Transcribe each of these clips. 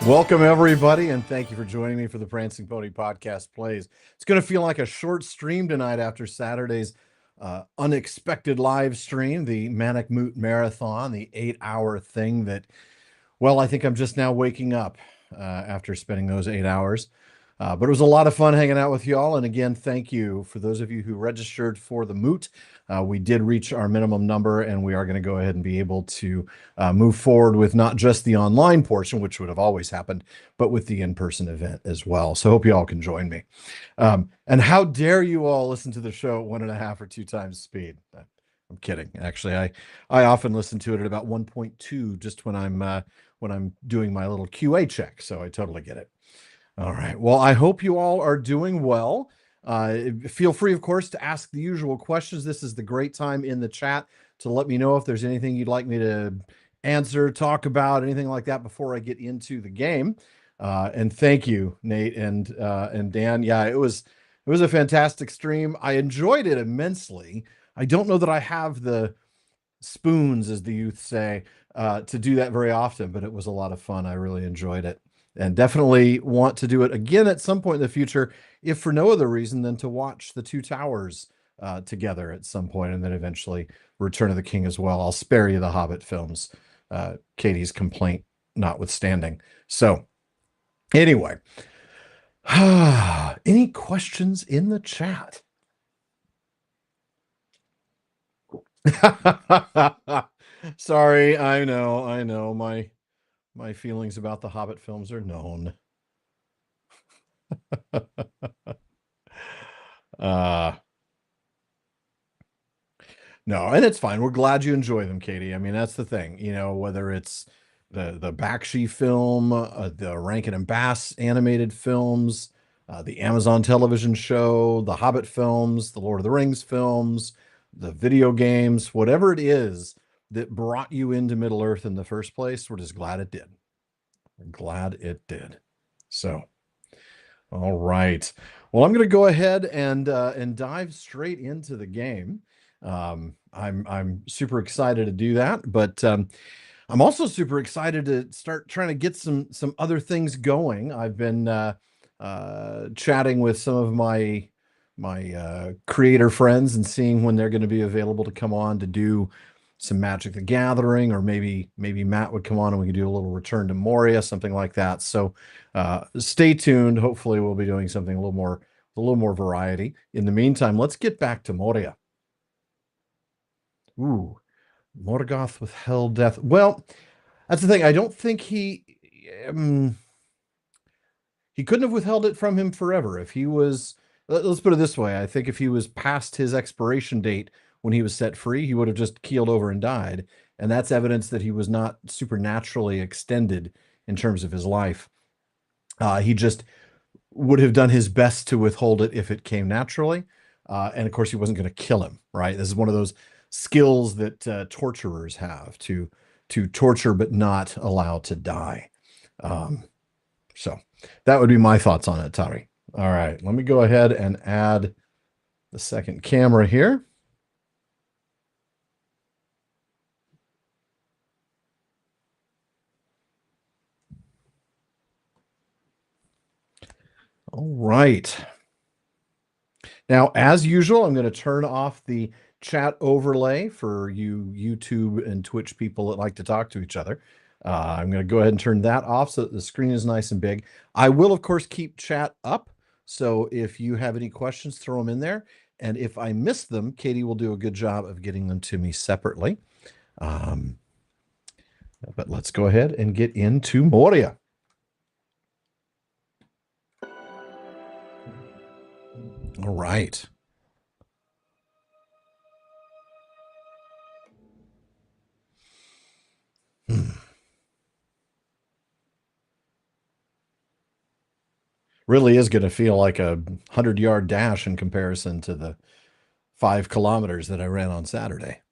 Welcome, everybody, and thank you for joining me for the Prancing Pony Podcast Plays. It's going to feel like a short stream tonight after Saturday's unexpected live stream, the Manic Moot Marathon, the 8-hour thing that, well, I think I'm just now waking up after spending those 8 hours. But it was a lot of fun hanging out with y'all. And again, thank you for those of you who registered for the Moot. We did reach our minimum number, and we are going to go ahead and be able to move forward with not just the online portion, which would have always happened, but with the in-person event as well. So hope you all can join me. And how dare you all listen to the show at 1.5 or 2 times speed? I'm kidding. Actually, I often listen to it at about 1.2 just when I'm doing my little QA check. So I totally get it. All right. Well, I hope you all are doing well. Feel free, of course, to ask the usual questions. This is the great time in the chat to let me know if there's anything you'd like me to answer, talk about, anything like that before I get into the game. And thank you, Nate and Dan. Yeah, it was a fantastic stream. I enjoyed it immensely. I don't know that I have the spoons, as the youth say, to do that very often, but it was a lot of fun. I really enjoyed it. And definitely want to do it again at some point in the future, if for no other reason than to watch the Two Towers together at some point, and then eventually Return of the King as well. I'll spare you the Hobbit films, Katie's complaint notwithstanding. So anyway, any questions in the chat? Sorry, I know. My feelings about the Hobbit films are known. No, and it's fine. We're glad you enjoy them, Katie. I mean, that's the thing, whether it's the Bakshi film, the Rankin and Bass animated films, the Amazon television show, the Hobbit films, the Lord of the Rings films, the video games, whatever it is that brought you into Middle Earth in the first place, we're just glad it did. We're glad it did. So, all right. Well, I'm going to go ahead and dive straight into the game. I'm super excited to do that, but I'm also super excited to start trying to get some other things going. I've been chatting with some of my creator friends and seeing when they're going to be available to come on to do some Magic the Gathering, or maybe Matt would come on and we could do a little Return to Moria, something like that. So stay tuned. Hopefully we'll be doing something a little more variety. In the meantime, let's get back to Moria. Ooh, Morgoth withheld death. Well, that's the thing. I don't think he couldn't have withheld it from him forever. If he was, let's put it this way, I think if he was past his expiration date when he was set free, he would have just keeled over and died. And that's evidence that he was not supernaturally extended in terms of his life. He just would have done his best to withhold it if it came naturally. And of course, he wasn't going to kill him, right? This is one of those skills that torturers have, to torture but not allow to die. So that would be my thoughts on it, Tari. All right, let me go ahead and add the second camera here. All right. Now, as usual, I'm going to turn off the chat overlay for you YouTube and Twitch people that like to talk to each other. I'm going to go ahead and turn that off so that the screen is nice and big. I will, of course, keep chat up. So if you have any questions, throw them in there. And if I miss them, Katie will do a good job of getting them to me separately. But let's go ahead and get into Moria. All right. Really is going to feel like a 100-yard dash in comparison to the 5 kilometers that I ran on Saturday.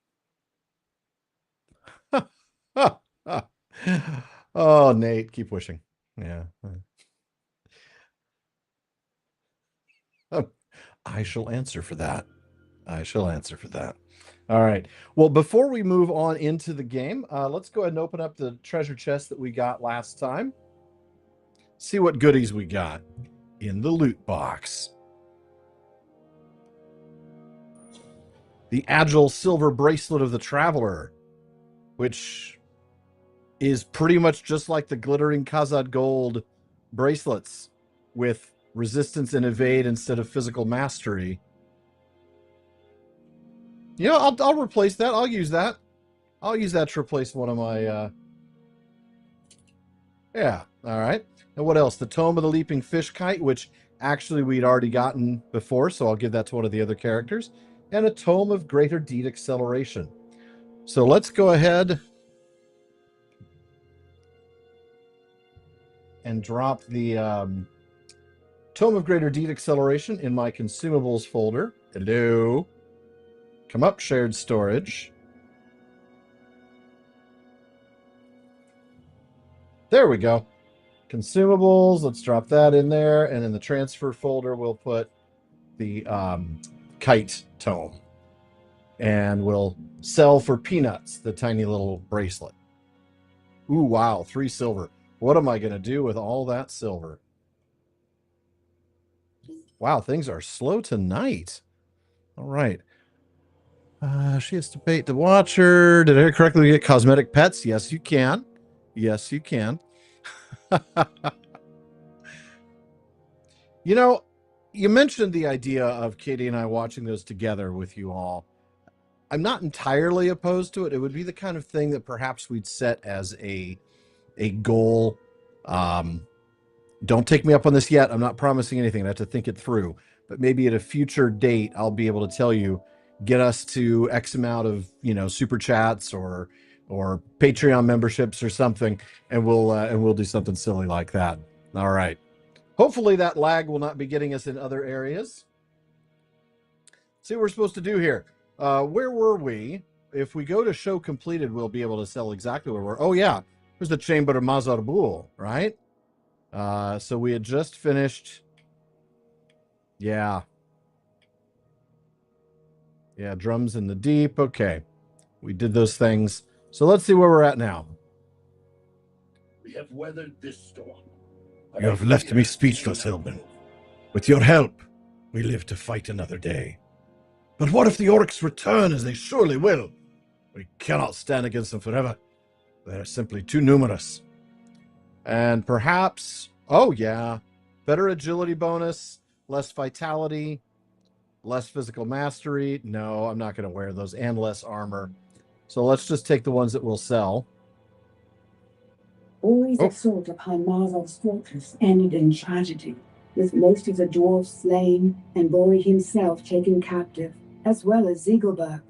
Oh, Nate, keep wishing. Yeah. I shall answer for that. All right. Well, before we move on into the game, let's go ahead and open up the treasure chest that we got last time. See what goodies we got in the loot box. The Agile Silver Bracelet of the Traveler, which is pretty much just like the glittering Khazad Gold bracelets with resistance and evade instead of physical mastery. You know, I'll replace that. I'll use that. I'll use that to replace one of my... Yeah, all right. And what else? The Tome of the Leaping Fish Kite, which actually we'd already gotten before, so I'll give that to one of the other characters. And a Tome of Greater Deed Acceleration. So let's go ahead and drop the Tome of Greater Deed Acceleration in my consumables folder. Hello. Come up, shared storage. There we go. Consumables, let's drop that in there. And in the transfer folder, we'll put the Kite Tome. And we'll sell for peanuts the tiny little bracelet. Ooh, wow, 3 silver. What am I going to do with all that silver? Wow, things are slow tonight. All right. She has to bait the watcher. Did I hear correctly get cosmetic pets? Yes, you can. Yes, you can. You know, you mentioned the idea of Katie and I watching those together with you all. I'm not entirely opposed to it. It would be the kind of thing that perhaps we'd set as a goal. Don't take me up on this yet. I'm not promising anything. I have to think it through. But maybe at a future date, I'll be able to tell you, get us to X amount of, super chats or Patreon memberships or something, and we'll do something silly like that. All right. Hopefully that lag will not be getting us in other areas. See what we're supposed to do here. Where were we? If we go to show completed, we'll be able to sell exactly where we're. Oh yeah, there's the Chamber of Mazarbul, right? So we had just finished. Yeah, drums in the deep. Okay, we did those things. So let's see where we're at now. We have weathered this storm. You have left me speechless, Hilbern. With your help, we live to fight another day. But what if the orcs return, as they surely will? We cannot stand against them forever. They are simply too numerous. And perhaps, oh yeah, better agility bonus, less vitality, less physical mastery. No, I'm not going to wear those, and less armor. So let's just take the ones that we'll sell. Always assault upon Marzal's fortress ended in tragedy, with most of the dwarves slain and Bori himself taken captive, as well as Ziegelberg.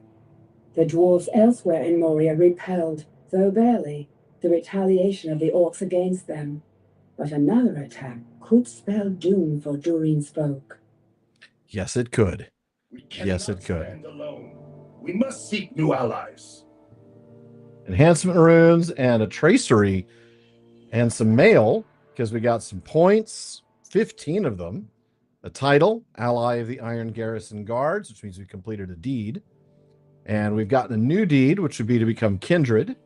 The dwarves elsewhere in Moria repelled, though barely, the retaliation of the orcs against them. But another attack could spell doom for Durin's folk. Yes, it could. Yes, it could. Stand alone. We must seek new allies. Enhancement runes and a tracery and some mail, because we got some points, 15 of them. A title, Ally of the Iron Garrison Guards, which means we completed a deed. And we've gotten a new deed, which would be to become kindred,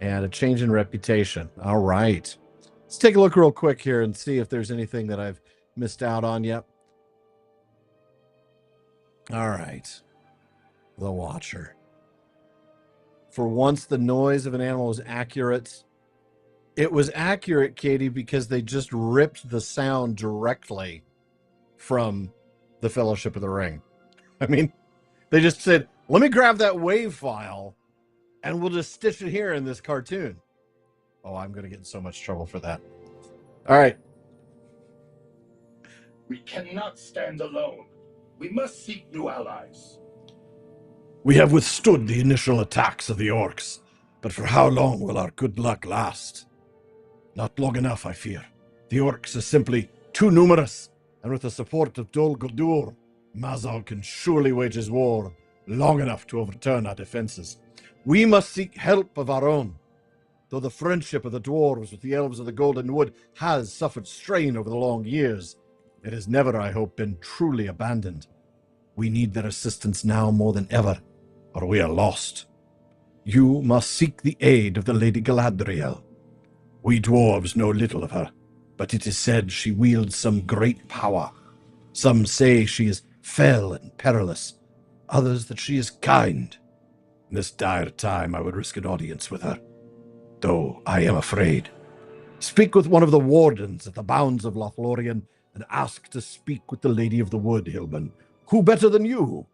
and a change in reputation. All right. Let's take a look real quick here and see if there's anything that I've missed out on yet. All right. The Watcher. For once, the noise of an animal was accurate. It was accurate, Katie, because they just ripped the sound directly from the Fellowship of the Ring. I mean, they just said, let me grab that wave file and we'll just stitch it here in this cartoon. Oh, I'm going to get in so much trouble for that. All right. We cannot stand alone. We must seek new allies. We have withstood the initial attacks of the orcs, but for how long will our good luck last? Not long enough, I fear. The orcs are simply too numerous, and with the support of Dol Guldur, Mazal can surely wage his war long enough to overturn our defenses. We must seek help of our own. Though the friendship of the dwarves with the elves of the Golden Wood has suffered strain over the long years, it has never, I hope, been truly abandoned. We need their assistance now more than ever, or we are lost. You must seek the aid of the Lady Galadriel. We dwarves know little of her, but it is said she wields some great power. Some say she is fell and perilous, others that she is kind. In this dire time, I would risk an audience with her, though I am afraid. Speak with one of the wardens at the bounds of Lothlorien and ask to speak with the Lady of the Wood, Hilbern. Who better than you?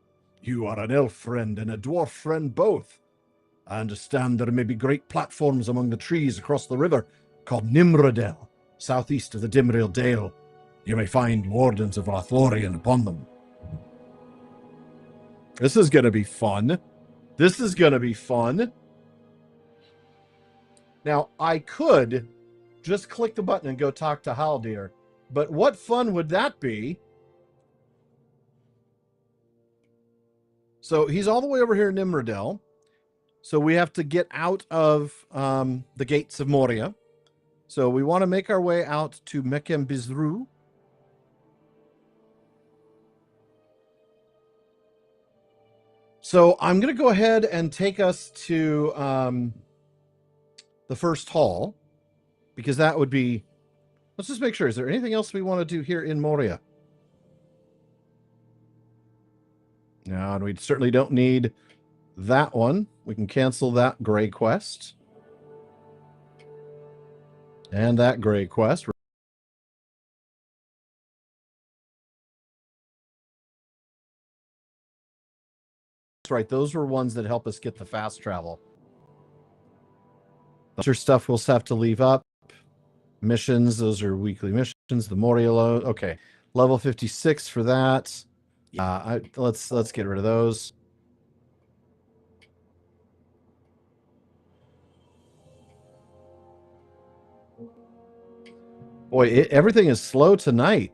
You are an elf friend and a dwarf friend both. I understand there may be great platforms among the trees across the river called Nimrodel, southeast of the Dimril Dale. You may find wardens of Lothlorien upon them. This is going to be fun. This is going to be fun. Now, I could just click the button and go talk to Haldir, but what fun would that be? So he's all the way over here in Nimrodel. So we have to get out of the gates of Moria. So we want to make our way out to Mekem Bizru. So I'm going to go ahead and take us to the first hall, because that would be... Let's just make sure. Is there anything else we want to do here in Moria? No, and we certainly don't need that one. We can cancel that gray quest. And that gray quest. That's right. Those were ones that help us get the fast travel. Other stuff we'll have to leave up. Missions, those are weekly missions. The Moria load. Okay. Level 56 for that. Let's get rid of those. Boy, everything is slow tonight.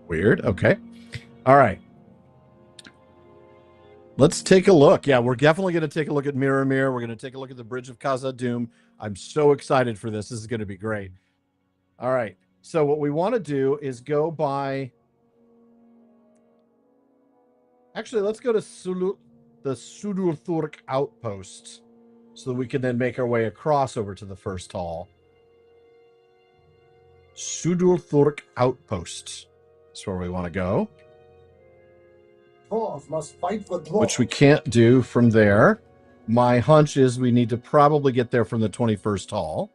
Weird. Okay. All right. Let's take a look. Yeah, we're definitely going to take a look at Mirror. We're going to take a look at the Bridge of Khazad-dûm. I'm so excited for this. This is going to be great. All right. So what we want to do is go by... Actually, let's go to the Sudurthurk outpost so that we can then make our way across over to the first hall. Sudurthurk outpost. That's where we want to go. Must fight for Which we can't do from there. My hunch is we need to probably get there from the 21st hall.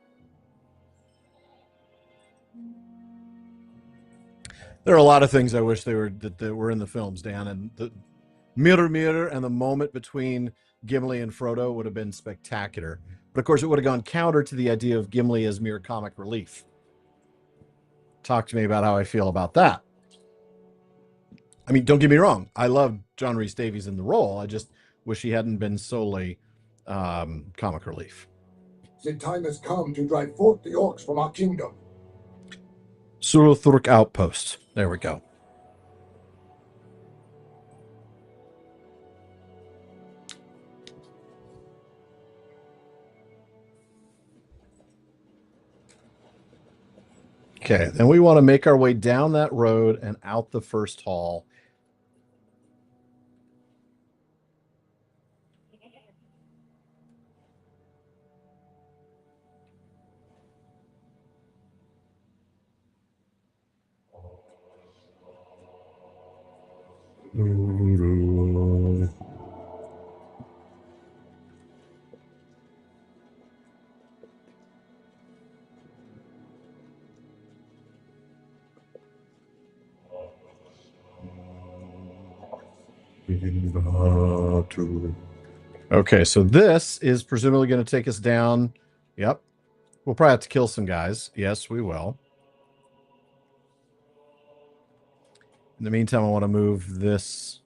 There are a lot of things I wish that were in the films, Dan, and the Mirror and the moment between Gimli and Frodo would have been spectacular. But of course, it would have gone counter to the idea of Gimli as mere comic relief. Talk to me about how I feel about that. I mean, don't get me wrong. I love John Rhys Davies in the role. I just wish he hadn't been solely comic relief. The time has come to drive forth the orcs from our kingdom. Sudurthurk outpost. There we go. Okay, then we want to make our way down that road and out the first hall. Okay, so this is presumably going to take us down. Yep. We'll probably have to kill some guys. Yes, we will. In the meantime, I want to move this.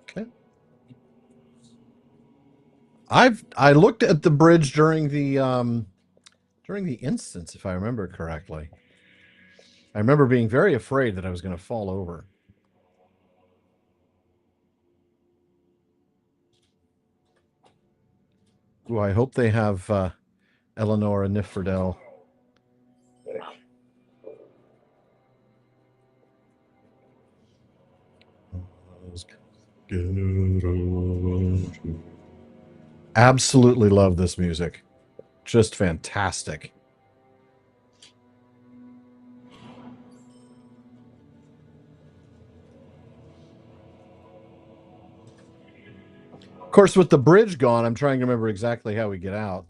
Okay. I looked at the bridge during the instance, if I remember correctly. I remember being very afraid that I was going to fall over. Ooh, I hope they have Eleanor and Nifredel Absolutely love this music. Just fantastic. Of course, with the bridge gone, I'm trying to remember exactly how we get out.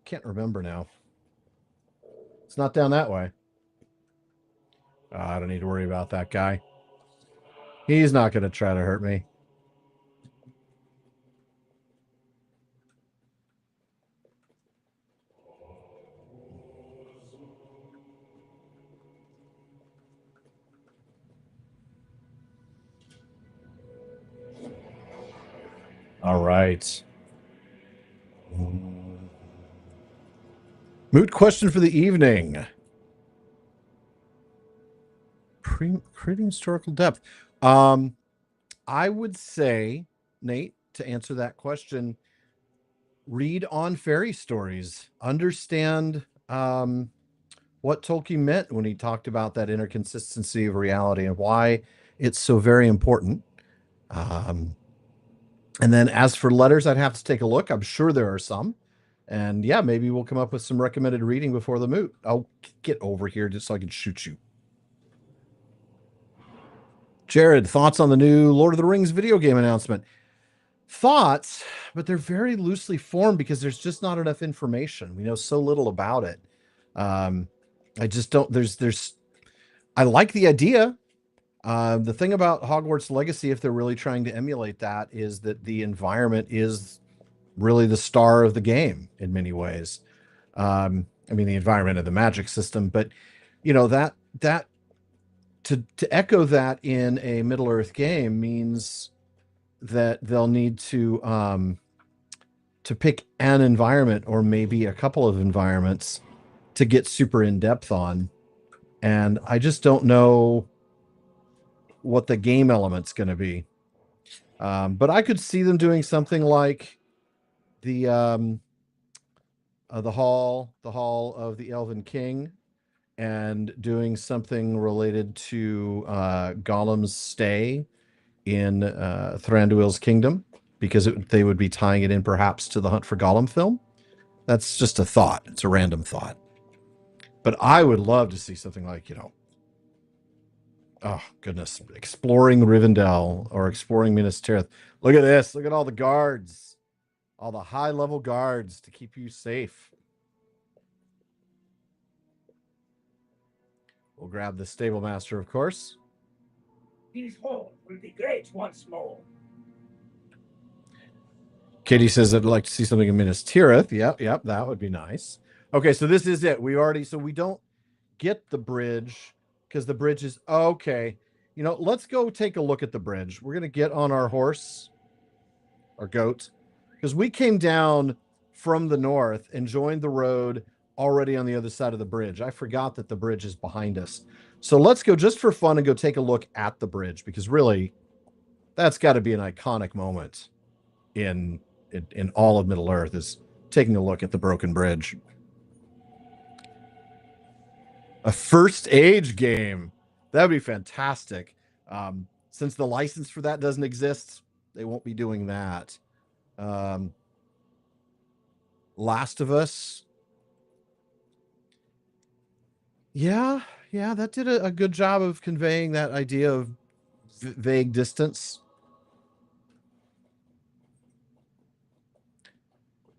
Can't remember now. It's not down that way. I don't need to worry about that guy. He's not going to try to hurt me. All right. Moot question for the evening. Creating historical depth. I would say, Nate, to answer that question, read on fairy stories. Understand what Tolkien meant when he talked about that inconsistency of reality and why it's so very important. And then as for letters, I'd have to take a look. I'm sure there are some. And yeah, maybe we'll come up with some recommended reading before the moot. I'll get over here just so I can shoot you. Jared, thoughts on the new Lord of the Rings video game announcement? Thoughts, but they're very loosely formed because there's just not enough information. We know so little about it. I just don't, I like the idea. The thing about Hogwarts Legacy, if they're really trying to emulate that, is that the environment is really the star of the game in many ways. I mean, the environment of the magic system, but you know, that to echo that in a Middle Earth game means that they'll need to pick an environment or maybe a couple of environments to get super in depth on. And I just don't know what the game element's going to be. But I could see them doing something like the hall of the Elven King, and doing something related to Gollum's stay in Thranduil's kingdom, because they would be tying it in perhaps to the Hunt for Gollum film. That's just a thought. It's a random thought. But I would love to see something like, oh goodness, exploring Rivendell or exploring Minas Tirith. Look at this. Look at all the guards, all the high level guards to keep you safe. We'll grab the stable master, of course. His home will be great once more. Katie says I'd like to see something in Minas Tirith. Yep, that would be nice. Okay, so this is it. We don't get the bridge because the bridge is okay. Let's go take a look at the bridge. We're gonna get on our horse, our goat, because we came down from the north and joined the road already on the other side of the bridge. I forgot that the bridge is behind us. So let's go just for fun and go take a look at the bridge, because really that's got to be an iconic moment in all of Middle Earth, is taking a look at the broken bridge. A first age game. That'd be fantastic. Since the license for that doesn't exist, they won't be doing that. Last of Us. Yeah, that did a good job of conveying that idea of vague distance.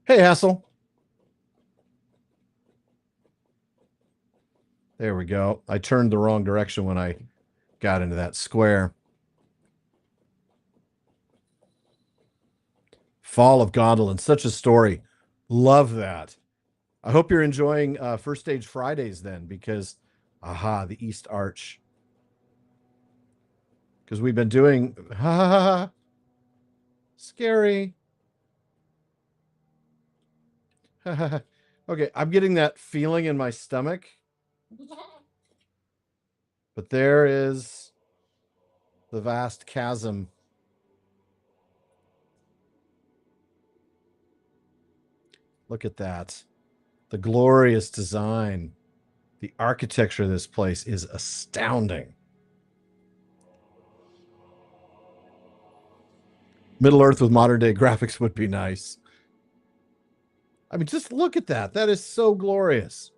Hey, Hassel. There we go. I turned the wrong direction when I got into that square. Fall of Gondolin, such a story. Love that. I hope you're enjoying First Stage Fridays then, because, the East Arch. Because we've been doing, scary. Okay, I'm getting that feeling in my stomach. But there is the vast chasm. Look at that. The glorious design. The architecture of this place is astounding. Middle Earth with modern day graphics would be nice. I mean, just look at that. That is so glorious.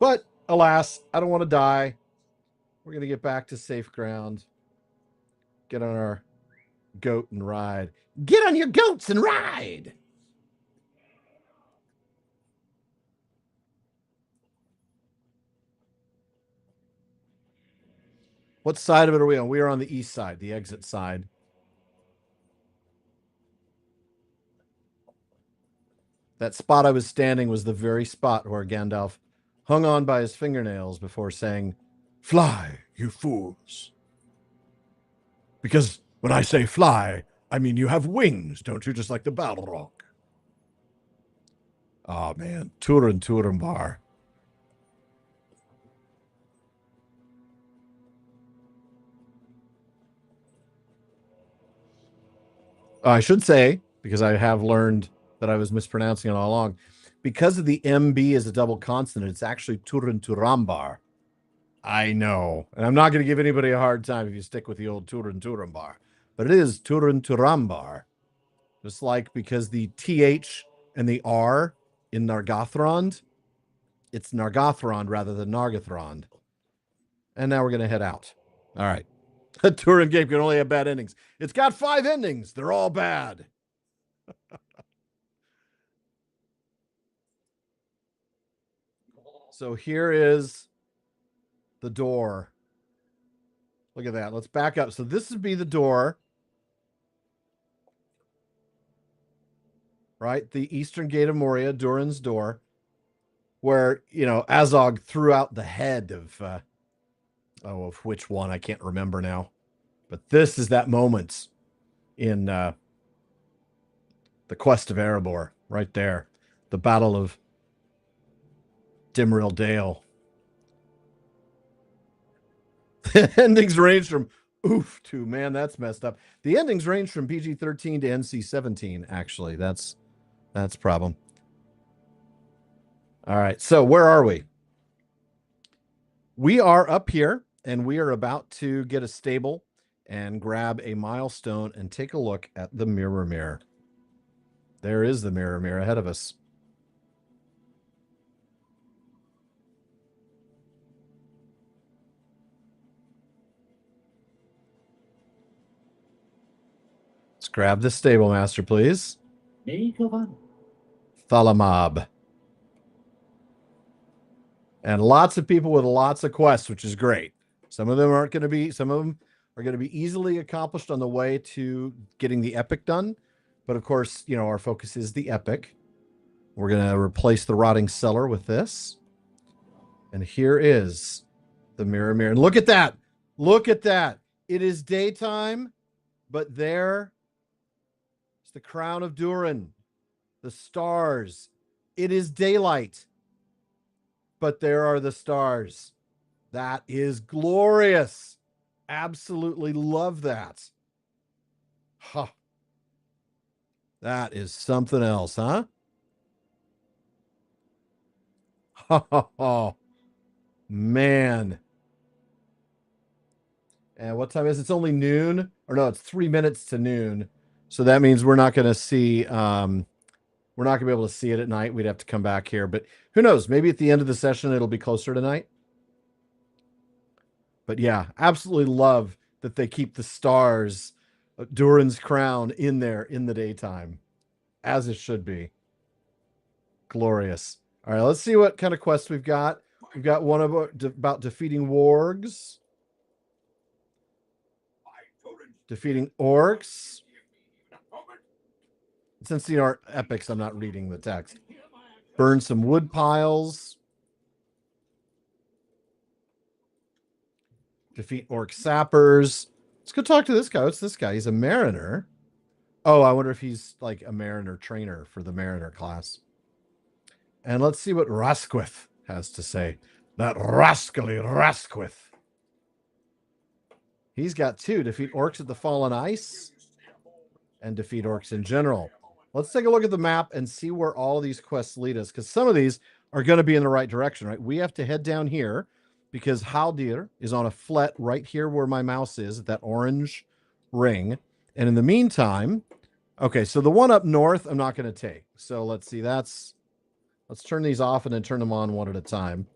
But alas, I don't want to die. We're going to get back to safe ground. Get on our goat and ride. Get on your goats and ride. What side of it are we on? We are on the east side, the exit side. That spot I was standing was the very spot where Gandalf hung on by his fingernails before saying, "Fly, you fools." Because when I say fly, I mean you have wings, don't you? Just like the Balrog. Oh, man. Turin Turambar. I should say, because I have learned that I was mispronouncing it all along, because of the MB is a double consonant, it's actually Turin Turambar. I know. And I'm not going to give anybody a hard time if you stick with the old Turin Turambar. But it is Turin Turambar. Just like because the TH and the R in Nargothrond, it's Nargothrond rather than Nargothrond. And now we're going to head out. All right. A Turin game can only have bad endings. It's got 5 endings. They're all bad. So here is the door. Look at that. Let's back up. So this would be the door. Right? The eastern gate of Moria, Durin's door, where, you know, Azog threw out the head of, of which one? I can't remember now. But this is that moment in the Quest of Erebor, right there. The Battle of Dimril Dale. The endings range from oof to, man, that's messed up. The endings range from PG-13 to NC-17, actually. That's a problem. All right, so where are we? We are up here, and we are about to get a stable and grab a milestone and take a look at the Mirror. There is the Mirror ahead of us. Let's grab the stable master, please. Thalamab. And lots of people with lots of quests, which is great. Some of them aren't going to be, some of them are going to be easily accomplished on the way to getting the epic done. But of course, you know, our focus is the epic. We're going to replace the rotting cellar with this. And here is the Mirror. And look at that. Look at that. It is daytime, but there is the crown of Durin, the stars. It is daylight, but there are the stars. That is glorious. Absolutely love that. Huh. That is something else, huh? Oh, man. And what time is it? It's only noon. Or no, it's 3 minutes to noon. So that means we're not going to see... we're not going to be able to see it at night. We'd have to come back here. But who knows? Maybe at the end of the session, it'll be closer to night. But yeah, absolutely love that they keep the stars, Durin's crown, in there in the daytime, as it should be. Glorious. All right, let's see what kind of quests we've got. We've got one about defeating wargs, defeating orcs. Since these are epics, I'm not reading the text. Burn some wood piles. Defeat orc sappers. Let's go talk to this guy. What's this guy? He's a mariner. Oh, I wonder if he's like a mariner trainer for the mariner class. And let's see what Rasquith has to say. That rascally Rasquith. He's got 2. Defeat orcs at the Fallen Ice and defeat orcs in general. Let's take a look at the map and see where all these quests lead us, because some of these are going to be in the right direction, right? We have to head down here. because Haldir is on a flet right here where my mouse is, at that orange ring. And in the meantime, okay, so the one up north, I'm not going to take. So let's see, let's turn these off and then turn them on one at a time.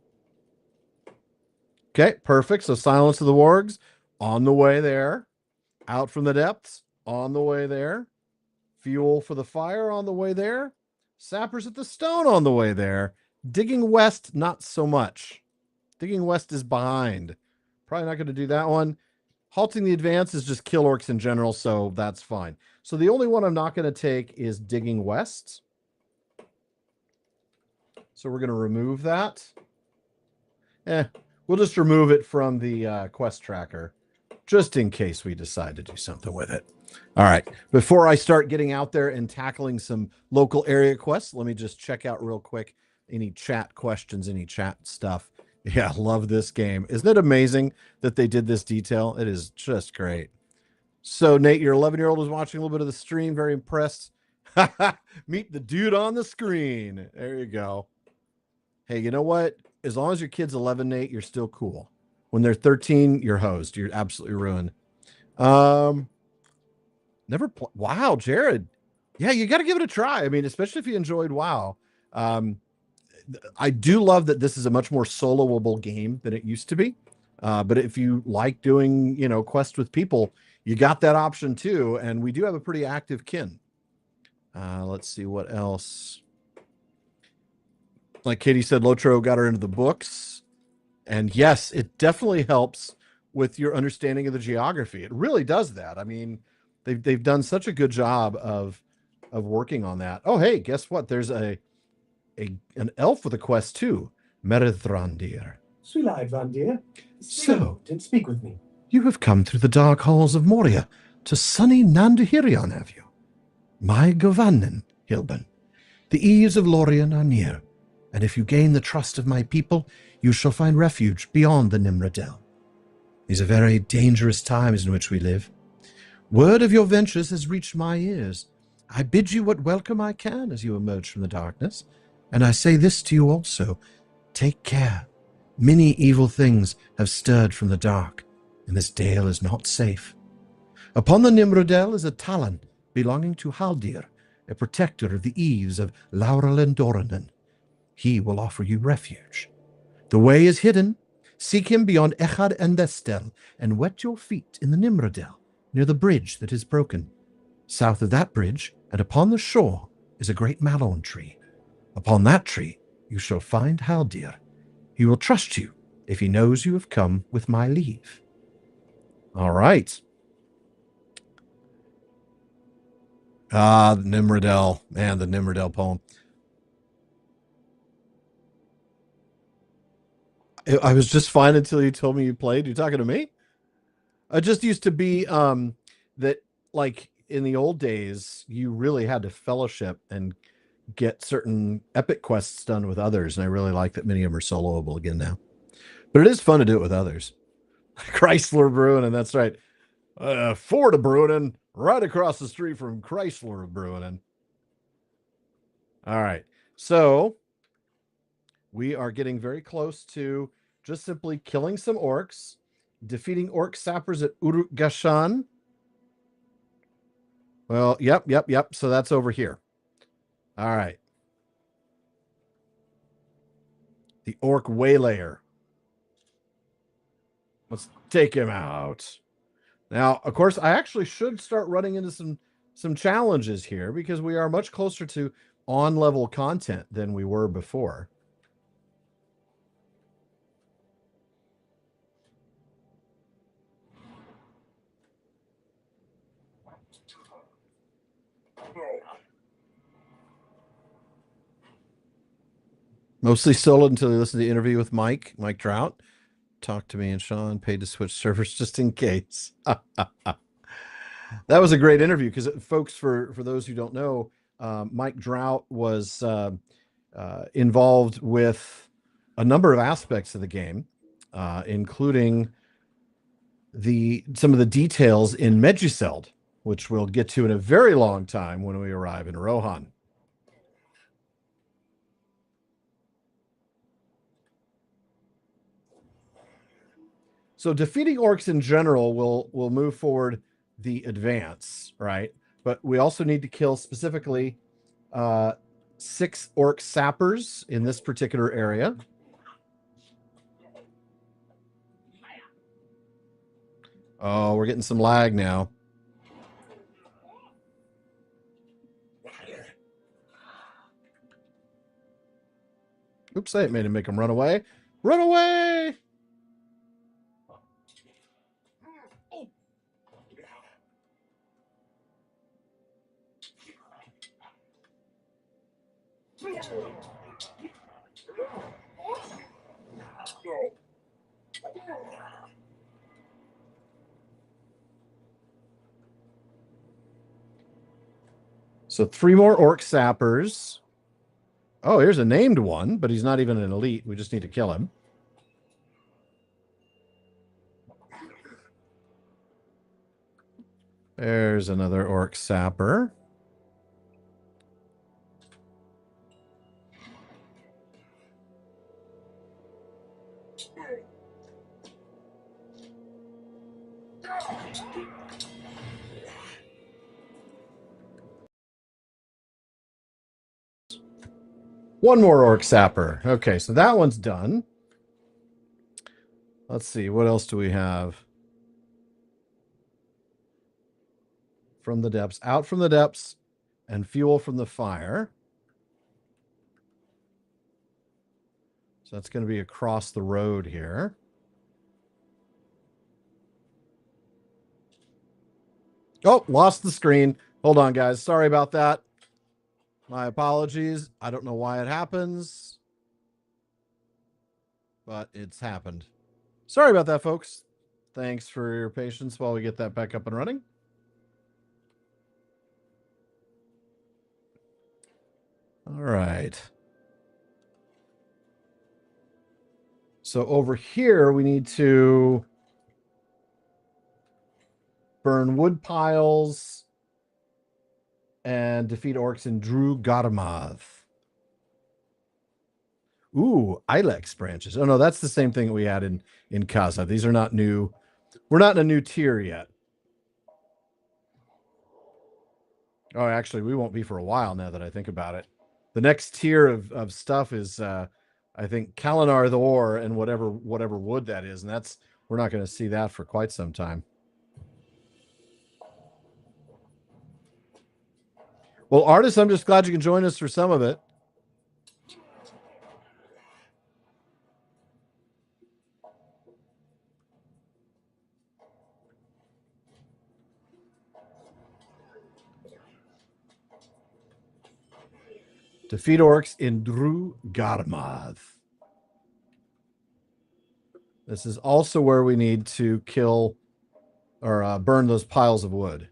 Okay, perfect. So Silence of the Wargs on the way there. Out from the Depths on the way there. Fuel for the Fire on the way there. Sappers at the Stone on the way there. Digging West, not so much. Digging West is behind. Probably not going to do that one. Halting the Advance is just kill orcs in general, so that's fine. So the only one I'm not going to take is Digging West. So we're going to remove that. We'll just remove it from the quest tracker, just in case we decide to do something with it. All right. Before I start getting out there and tackling some local area quests, let me just check out real quick any chat questions, any chat stuff. Yeah, love this game. Isn't it amazing that they did this detail? It is just great. So, Nate, your 11-year-old was watching a little bit of the stream. Very impressed. Meet the dude on the screen. There you go. Hey, you know what? As long as your kid's 11, Nate, you're still cool. When they're 13, you're hosed. You're absolutely ruined. Wow, Jared. Yeah, you got to give it a try. I mean, especially if you enjoyed WoW. I do love that this is a much more soloable game than it used to be. But if you like doing, quests with people, you got that option too. And we do have a pretty active kin. Let's see what else. Like Katie said, LotRO got her into the books. And yes, it definitely helps with your understanding of the geography. It really does that. I mean, they've done such a good job of working on that. Oh, hey, guess what? There's an elf with a quest too. Merithrandir. Sulaidvandir, So, and speak with me. You have come through the dark halls of Moria to sunny Nandahirion, have you? My Govannen, Hilbern. The eves of Lorien are near, and if you gain the trust of my people, you shall find refuge beyond the Nimrodel. These are very dangerous times in which we live. Word of your ventures has reached my ears. I bid you what welcome I can as you emerge from the darkness, and I say this to you also. Take care. Many evil things have stirred from the dark, and this dale is not safe. Upon the Nimrodel is a Talon belonging to Haldir, a protector of the eves of Laurel and Doranen. He will offer you refuge. The way is hidden. Seek him beyond Echad and Destel, and wet your feet in the Nimrodel, near the bridge that is broken. South of that bridge, and upon the shore, is a great mallow tree. Upon that tree you shall find Haldir. He will trust you if he knows you have come with my leave. All right. The Nimrodel. Man, the Nimrodel poem. I was just fine until you told me you played. You're talking to me? I just used to be that, like, in the old days, you really had to fellowship and get certain epic quests done with others, and I really like that many of them are soloable again now. But it is fun to do it with others. Chrysler Brewing, and that's right. Ford of Brewing, right across the street from Chrysler of Brewing. All right. So we are getting very close to just simply killing some orcs, defeating orc sappers at Uruk Gashan. Well, yep. So that's over here. All right. The orc waylayer. Let's take him out. Now, of course, I actually should start running into some challenges here because we are much closer to on-level content than we were before. Mostly solo until you listen to the interview with Mike Trout. Talk to me and Sean, paid to switch servers just in case. That was a great interview because, folks, for those who don't know, Mike Drought was involved with a number of aspects of the game, including some of the details in Medjuseld, which we'll get to in a very long time when we arrive in Rohan. So defeating orcs in general will move forward the advance, right? But we also need to kill specifically 6 orc sappers in this particular area. Oh, we're getting some lag now. Oops, I made him make him run away. Run away! So 3 more orc sappers. Oh, here's a named one, but he's not even an elite. We just need to kill him. There's another orc sapper. One more orc sapper. Okay, so that one's done. Let's see, what else do we have? From the depths, out from the depths, and fuel from the fire. So that's going to be across the road here. Oh, lost the screen. Hold on, guys. Sorry about that. My apologies. I don't know why it happens, but it's happened. Sorry about that, folks. Thanks for your patience while we get that back up and running. All right. So over here, we need to burn wood piles and defeat orcs in Drew Garmath. Ooh, Ilex branches. Oh, no, that's the same thing we had in Kaza. These are not new. We're not in a new tier yet. Oh, actually, we won't be for a while now that I think about it. The next tier of stuff is, I think, Kalinar the Ore and whatever wood that is. And that's, we're not going to see that for quite some time. Well, Artist, I'm just glad you can join us for some of it. Defeat orcs in Drew Garmath. This is also where we need to kill or burn those piles of wood.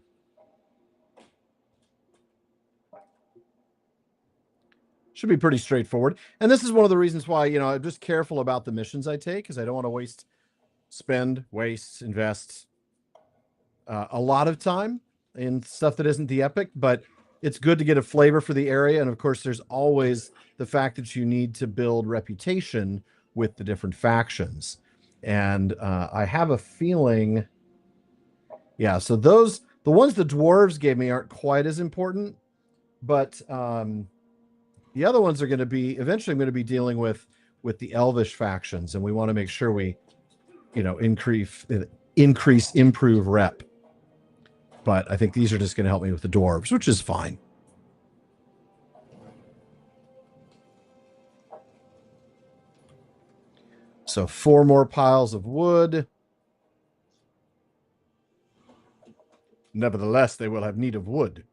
Should be pretty straightforward. And this is one of the reasons why, you know, I'm just careful about the missions I take, because I don't want to invest a lot of time in stuff that isn't the epic, but it's good to get a flavor for the area. And of course, there's always the fact that you need to build reputation with the different factions. And I have a feeling, yeah, so the ones the dwarves gave me aren't quite as important, but the other ones are going to be, eventually I'm going to be dealing with the elvish factions, and we want to make sure we, you know, improve rep. But I think these are just going to help me with the dwarves, which is fine. So 4 more piles of wood. Nevertheless, they will have need of wood.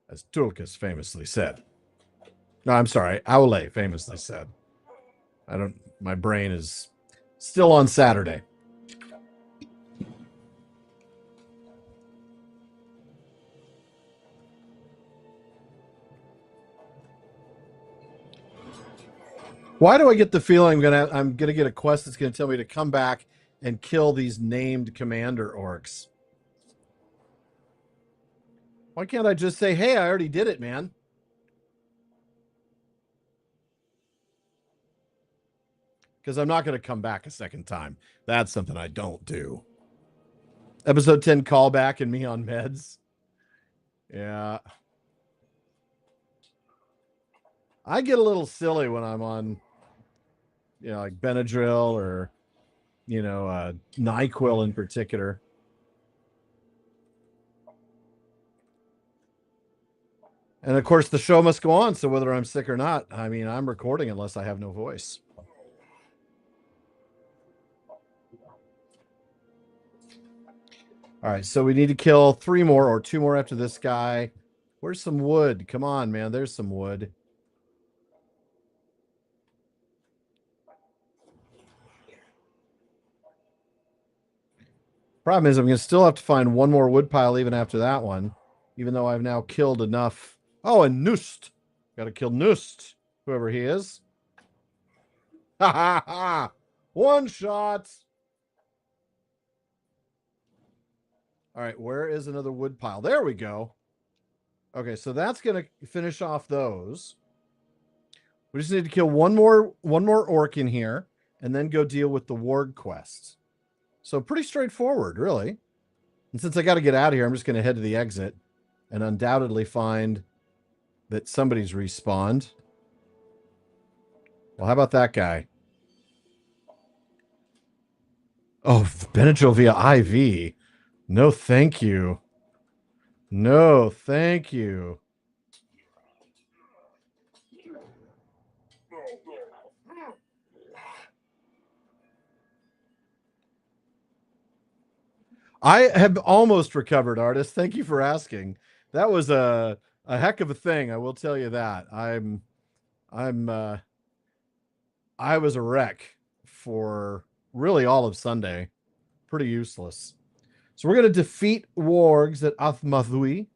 As Tulkas famously said. No, I'm sorry. Aule famously said. My brain is still on Saturday. Why do I get the feeling I'm gonna get a quest that's gonna tell me to come back and kill these named commander orcs? Why can't I just say, hey, I already did it, man? because I'm not going to come back a second time. That's something I don't do. Episode 10 callback and me on meds. Yeah. I get a little silly when I'm on, like Benadryl or, NyQuil in particular. And of course, the show must go on. So whether I'm sick or not, I mean, I'm recording unless I have no voice. All right, so we need to kill 3 more or 2 more after this guy. Where's some wood? Come on, man. There's some wood. Problem is, I'm going to still have to find 1 more wood pile even after that one, even though I've now killed enough. Oh, and Nust. Got to kill Nust, whoever he is. Ha ha ha. 1 shot. All right, where is another wood pile? There we go. Okay, so that's going to finish off those. We just need to kill one more orc in here and then go deal with the warg quests. So pretty straightforward, really. And since I got to get out of here, I'm just going to head to the exit and undoubtedly find that somebody's respawned. Well, how about that guy? Oh, Benadryl via IV. No, thank you. No, thank you. I have almost recovered, artist. Thank you for asking. That was a heck of a thing, I will tell you that. I was a wreck for really all of Sunday. Pretty useless. So we're going to defeat wargs at Athmadhul.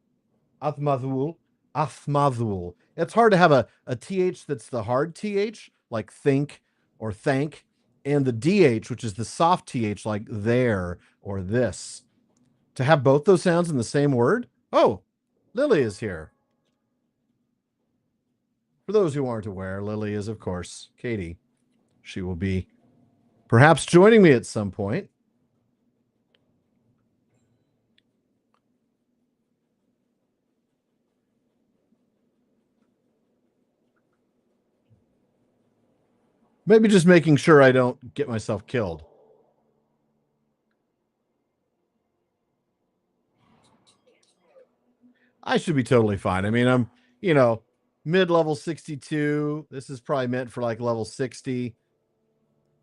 It's hard to have a TH that's the hard TH, like think or thank, and the DH, which is the soft TH, like there or this. To have both those sounds in the same word? Oh, Lily is here. For those who aren't aware, Lily is, of course, Katie. She will be perhaps joining me at some point. Maybe just making sure I don't get myself killed. I should be totally fine. I mean, I'm, mid-level 62. This is probably meant for like level 60.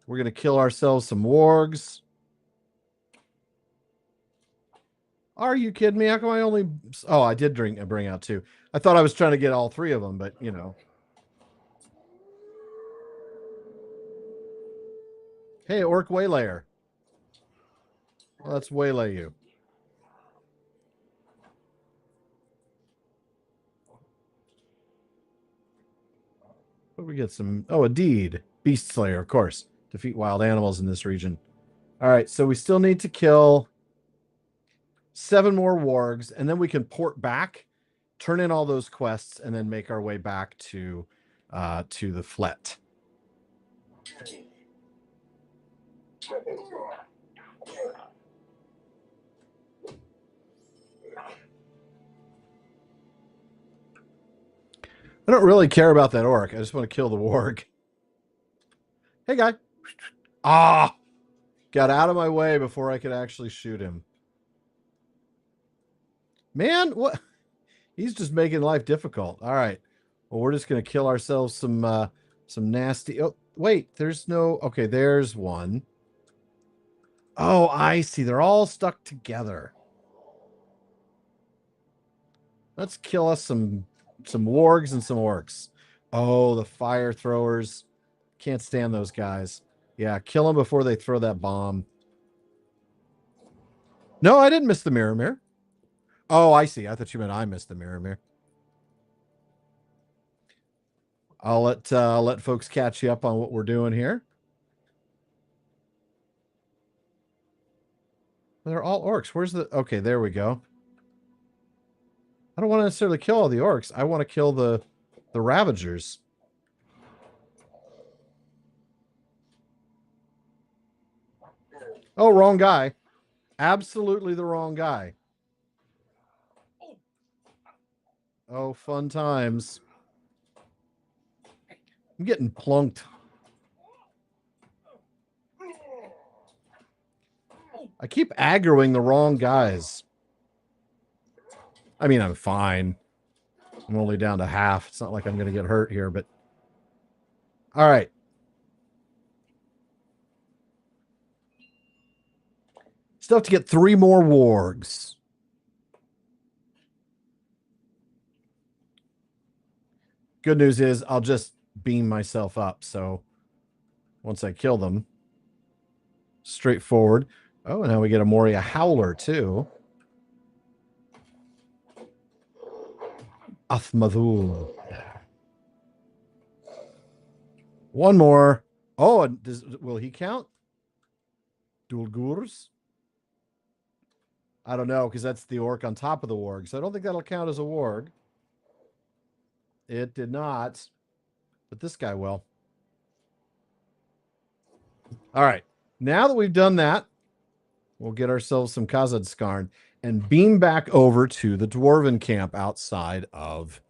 We're going to kill ourselves some wargs. Are you kidding me? How come I only... Oh, I did bring out 2. I thought I was trying to get all 3 of them, but, Hey, Orc Waylayer. Well, let's waylay you. What do we get? Some... Oh, a deed. Beast Slayer, of course. Defeat wild animals in this region. All right, so we still need to kill 7 more wargs, and then we can port back, turn in all those quests, and then make our way back to the Flet. I don't really care about that orc. I just want to kill the warg. Hey, guy. Ah! Got out of my way before I could actually shoot him. Man, what? He's just making life difficult. All right. Well, we're just going to kill ourselves some nasty... Oh, wait. There's no... Okay, there's one. Oh, I see. They're all stuck together. Let's kill us some wargs and some orcs. Oh, the fire throwers. Can't stand those guys. Yeah, kill them before they throw that bomb. No, I didn't miss the mirror. Oh, I see. I thought you meant I missed the mirror. I'll let folks catch you up on what we're doing here. They're all orcs. Where's the... Okay, there we go. I don't want to necessarily kill all the orcs. I want to kill the Ravagers. Oh, wrong guy. Absolutely the wrong guy. Oh, fun times. I'm getting plunked. I keep aggroing the wrong guys. I mean, I'm fine. I'm only down to half. It's not like I'm going to get hurt here, but... All right. Still have to get 3 more wargs. Good news is I'll just beam myself up. So once I kill them, straightforward. Oh, and now we get a Moria Howler too. Athmadul. One more. Oh, will he count? Dulgurs? I don't know, because that's the orc on top of the warg. So I don't think that'll count as a warg. It did not. But this guy will. All right. Now that we've done that, we'll get ourselves some Kazadskarn and beam back over to the dwarven camp outside of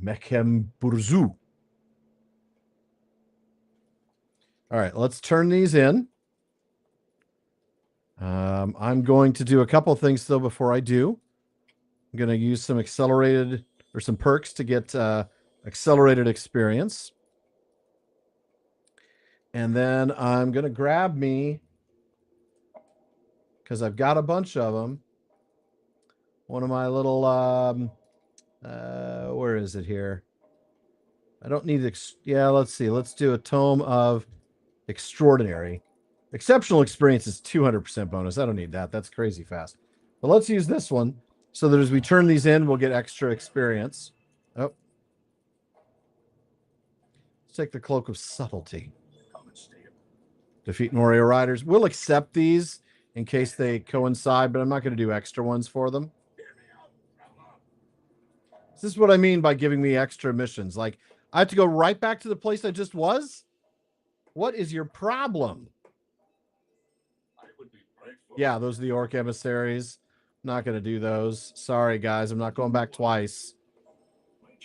Mekemburzu. All right, let's turn these in. I'm going to do a couple things, though, before I do. I'm going to use some accelerated or some perks to get accelerated experience. And then I'm going to grab me, because I've got a bunch of them, one of my little, where is it here? I don't need, yeah, let's see. Let's do a Tome of Extraordinary. Exceptional experience is 200% bonus. I don't need that. That's crazy fast. But let's use this one so that as we turn these in, we'll get extra experience. Oh. Let's take the Cloak of Subtlety. Defeat Moria Riders. We'll accept these in case they coincide, but I'm not going to do extra ones for them. This is what I mean by giving me extra missions. Like, I have to go right back to the place I just was? What is your problem? Yeah, those are the orc emissaries. Not going to do those. Sorry, guys. I'm not going back twice.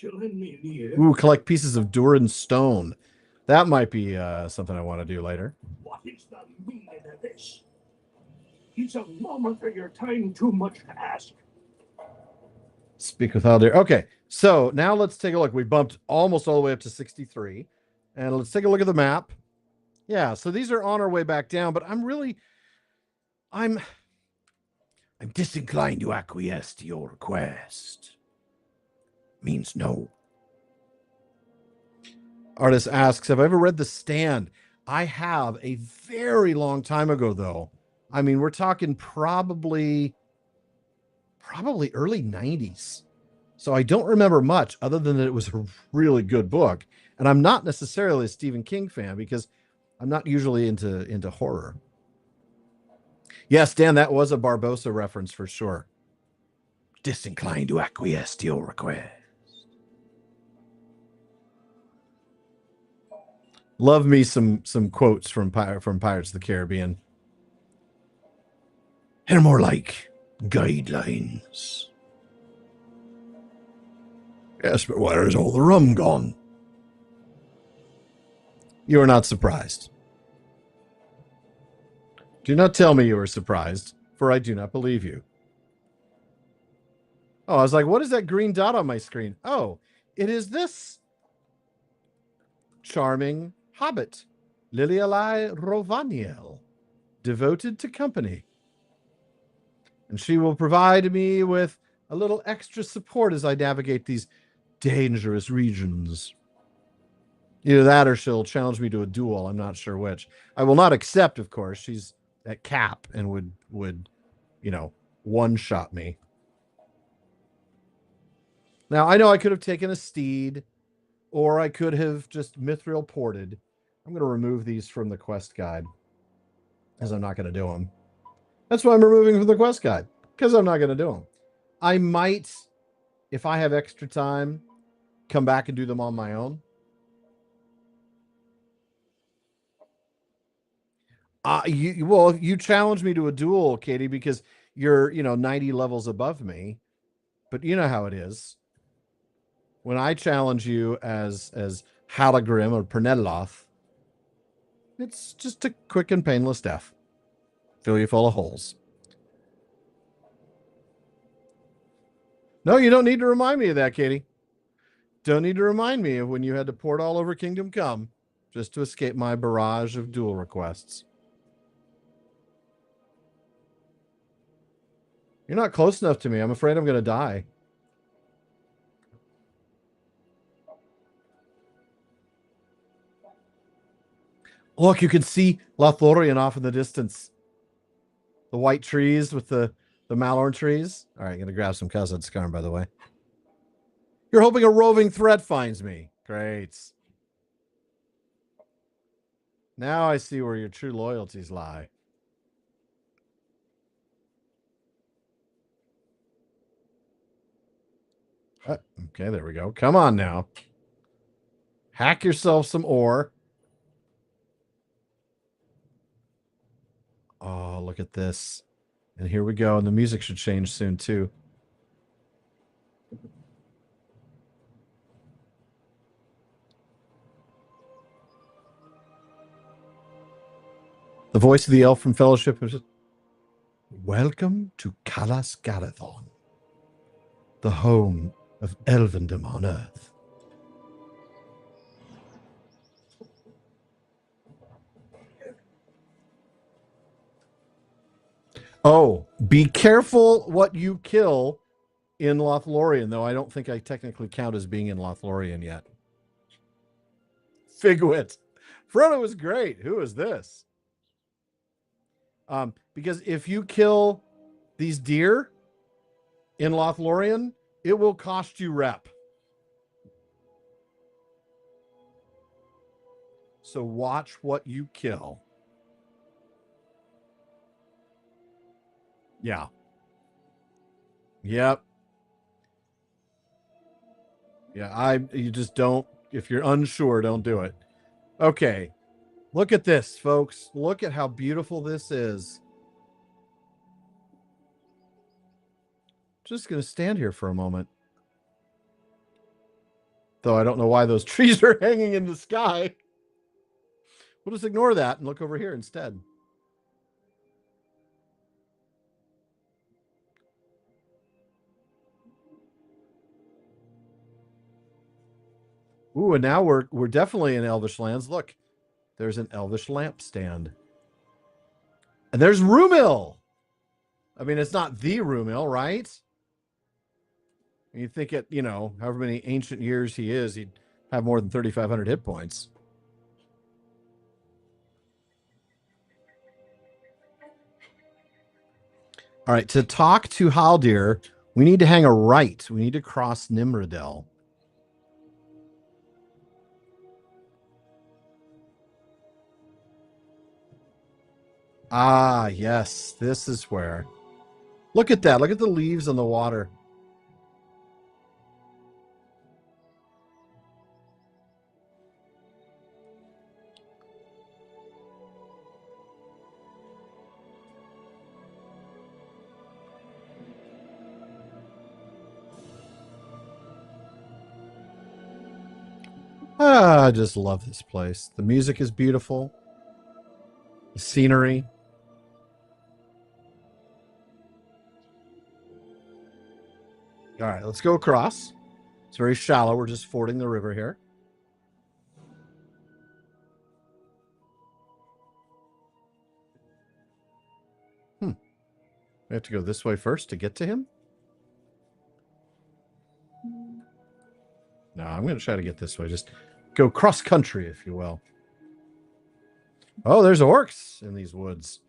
Ooh, collect pieces of Durin stone. That might be something I want to do later. What is the meaning of this? It's a moment of your time too much to ask. Speak with Aldir. Okay, so now let's take a look. We bumped almost all the way up to 63. And let's take a look at the map. Yeah, so these are on our way back down, but I'm disinclined to acquiesce to your request. Means no. Artist asks, have I ever read The Stand? I have, a very long time ago, though. I mean, we're talking probably early 90s. So I don't remember much other than that it was a really good book. And I'm not necessarily a Stephen King fan because I'm not usually into horror. Yes, Dan, that was a Barbossa reference for sure. Disinclined to acquiesce to your request. Love me some quotes from Pirates of the Caribbean. And more like guidelines. Yes, but where is all the rum gone? You are not surprised. Do not tell me you are surprised, for I do not believe you. Oh, I was like, what is that green dot on my screen? Oh, it is this charming hobbit, Lilialai Rovaniel, devoted to company. And she will provide me with a little extra support as I navigate these dangerous regions. Either that or she'll challenge me to a duel. I'm not sure which. I will not accept, of course. She's at cap and would, you know, one-shot me. Now, I know I could have taken a steed, or I could have just mithril ported. I'm going to remove these from the quest guide, because I'm not going to do them. That's why I'm removing from the quest guide, because I'm not going to do them. I might, if I have extra time, come back and do them on my own. You challenged me to a duel, Katie, because you're 90 levels above me. But you know how it is. When I challenge you as Halagrim or Pernedloth, it's just a quick and painless death. Fill you full of holes. No, you don't need to remind me of that, Katie. Don't need to remind me of when you had to port all over Kingdom Come just to escape my barrage of duel requests. You're not close enough to me. I'm afraid I'm going to die. Look, you can see Lothlorien off in the distance. The white trees with the Malorn trees. All right, I'm going to grab some cousin Scarn, by the way. You're hoping a roving threat finds me. Great. Now I see where your true loyalties lie. Okay, there we go. Come on now. Hack yourself some ore. Oh, look at this. And here we go. And the music should change soon, too. The voice of the elf from Fellowship is, welcome to Calas Galadhon, the home of elvendom on Earth. Oh, be careful what you kill in Lothlorien, though I don't think I technically count as being in Lothlorien yet. Figwit. Frodo was great. Who is this? Because if you kill these deer in Lothlorien, it will cost you rep. So watch what you kill. Yeah. Yep. Yeah, you just don't, if you're unsure, don't do it. Okay. Look at this, folks. Look at how beautiful this is. Just going to stand here for a moment. Though I don't know why those trees are hanging in the sky. We'll just ignore that and look over here instead. Ooh, and now we're definitely in Elvish lands. Look, there's an Elvish lampstand. And there's Rumil. I mean, it's not the Rumil, right? You think it, however many ancient years he is, he'd have more than 3,500 hit points. All right, to talk to Haldir, we need to hang a right. We need to cross Nimrodel. Ah, yes, this is where. Look at that. Look at the leaves on the water. Ah, I just love this place. The music is beautiful. The scenery. All right, let's go across. It's very shallow. We're just fording the river here. We have to go this way first to get to him? No, I'm going to try to get this way. Just go cross country, if you will. Oh, there's orcs in these woods.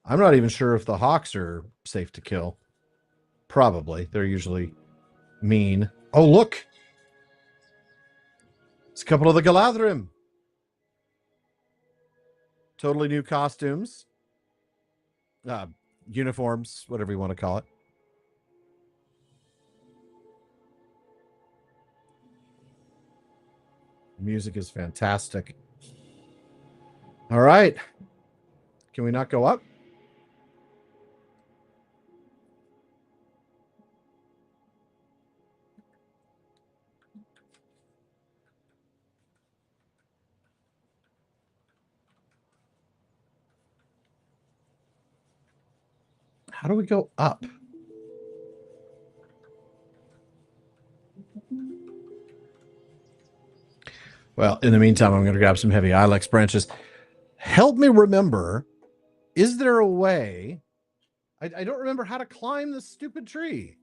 I'm not even sure if the hawks are safe to kill. Probably. They're usually mean. Oh, look. It's a couple of the Galadrim. Totally new costumes. Uniforms, whatever you want to call it. Music is fantastic. All right. Can we not go up? How do we go up? Well, in the meantime, I'm going to grab some heavy ilex branches. Help me remember, is there a way? I don't remember how to climb this stupid tree.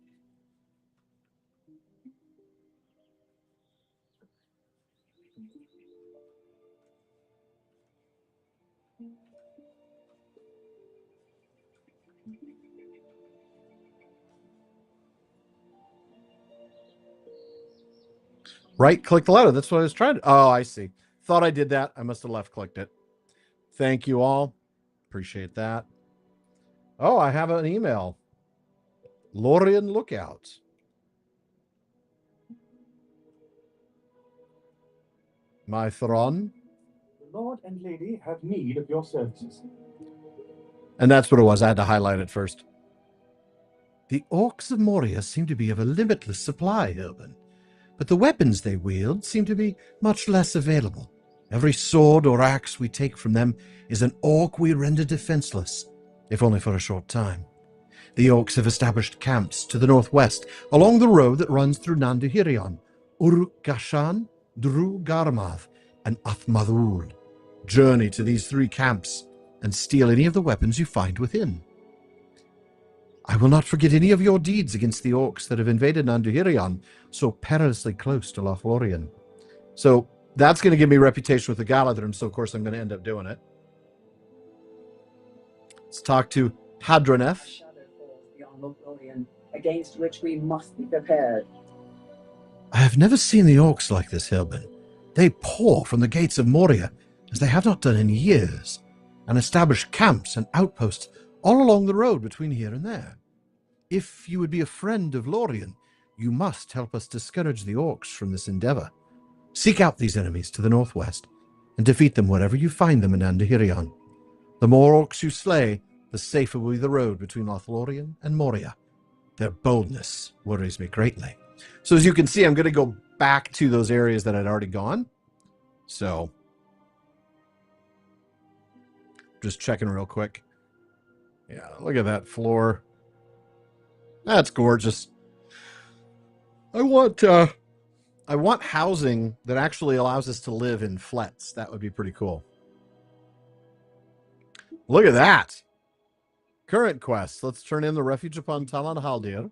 Right click the ladder. That's what I was trying to. Oh, I see. Thought I did that. I must have left clicked it. Thank you all. Appreciate that. Oh, I have an email. Lorien Lookout. My Thron. The Lord and Lady have need of your services. And that's what it was. I had to highlight it first. The orcs of Moria seem to be of a limitless supply, Hilbern, but the weapons they wield seem to be much less available. Every sword or axe we take from them is an orc we render defenseless, if only for a short time. The orcs have established camps to the northwest, along the road that runs through Nanduhirion, Uruk-Gashan, Dru-Garmath, and Athmadhul. Journey to these 3 camps and steal any of the weapons you find within. I will not forget any of your deeds against the orcs that have invaded Nanduhirion, so perilously close to Lothlorien. So that's going to give me reputation with the Galadrim, so of course I'm going to end up doing it. Let's talk to Hadroneth. Shadow falls beyond Lothlorien, against which we must be prepared. I have never seen the orcs like this, Hilbern. They pour from the gates of Moria, as they have not done in years, and establish camps and outposts all along the road between here and there. If you would be a friend of Lorien, you must help us discourage the orcs from this endeavor. Seek out these enemies to the northwest, and defeat them wherever you find them in Nanduhirion. The more orcs you slay, the safer will be the road between Lothlorien and Moria. Their boldness worries me greatly. So as you can see, I'm going to go back to those areas that I'd already gone. So, just checking real quick. Yeah, look at that floor. That's gorgeous. I want housing that actually allows us to live in flats. That would be pretty cool. Look at that. Current quest. Let's turn in the refuge upon Talan Haldir.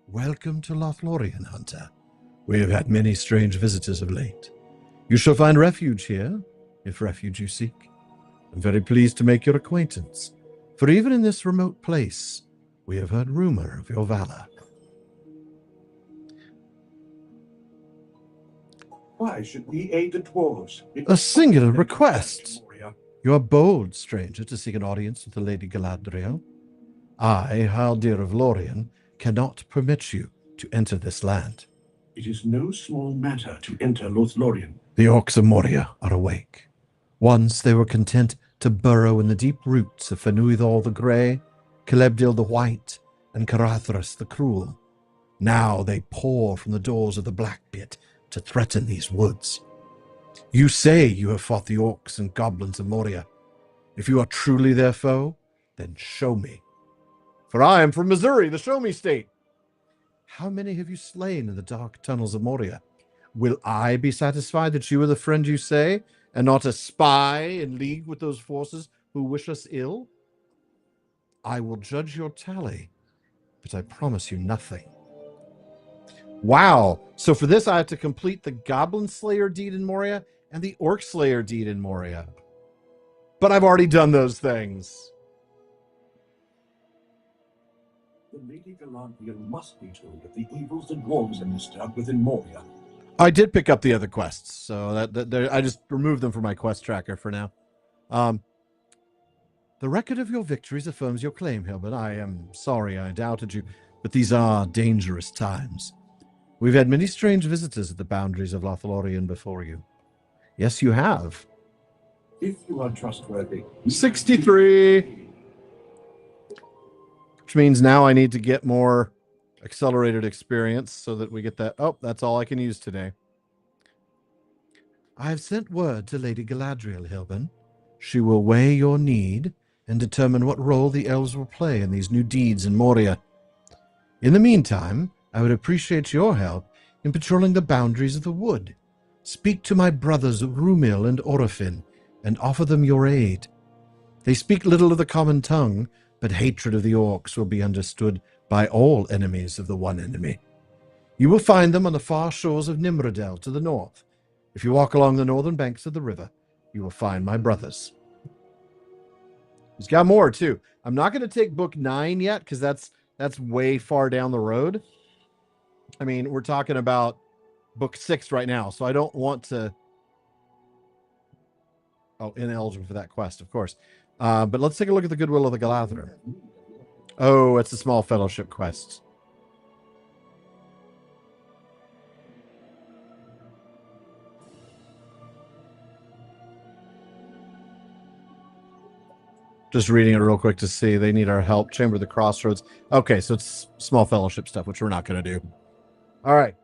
Welcome to Lothlorien, Hunter. We have had many strange visitors of late. You shall find refuge here, if refuge you seek. I'm very pleased to make your acquaintance, for even in this remote place, we have heard rumor of your valor. Why should we aid the dwarves? A singular request. You are bold, stranger, to seek an audience with the Lady Galadriel. I, Haldir of Lorien, cannot permit you to enter this land. It is no small matter to enter Lothlorien. The orcs of Moria are awake. Once they were content to burrow in the deep roots of Fenuithal the Grey, Celebdil the White, and Carathras the Cruel. Now they pour from the doors of the Black Pit to threaten these woods. You say you have fought the orcs and goblins of Moria. If you are truly their foe, then show me. For I am from Missouri, the show me state. How many have you slain in the dark tunnels of Moria? Will I be satisfied that you are the friend you say, and not a spy in league with those forces who wish us ill? I will judge your tally, but I promise you nothing. Wow. So for this, I have to complete the Goblin Slayer deed in Moria and the Orc Slayer deed in Moria. But I've already done those things. The Lady Galadriel must be told of the evils the dwarves have disturbed within Moria. I did pick up the other quests, so I just removed them from my quest tracker for now. The record of your victories affirms your claim, Hilbert. I am sorry I doubted you, but these are dangerous times. We've had many strange visitors at the boundaries of LotRO before you. Yes, you have. If you are trustworthy. 63! Which means now I need to get more accelerated experience so that we get that. Oh, that's all I can use today. I have sent word to Lady Galadriel, Hilbern. She will weigh your need and determine what role the elves will play in these new deeds in Moria. In the meantime, I would appreciate your help in patrolling the boundaries of the wood. Speak to my brothers Rumil and Orofin, and offer them your aid. They speak little of the common tongue, but hatred of the orcs will be understood by all enemies of the one enemy. You will find them on the far shores of Nimrodel to the north. If you walk along the northern banks of the river, you will find my brothers. He's got more, too. I'm not going to take book 9 yet, because that's way far down the road. I mean, we're talking about book 6 right now, so I don't want to... Oh, ineligible for that quest, of course. But let's take a look at the Goodwill of the Galadhrim. Oh, it's a small fellowship quest. Just reading it real quick to see. They need our help. Chamber of the Crossroads. Okay, so it's small fellowship stuff, which we're not going to do. All right.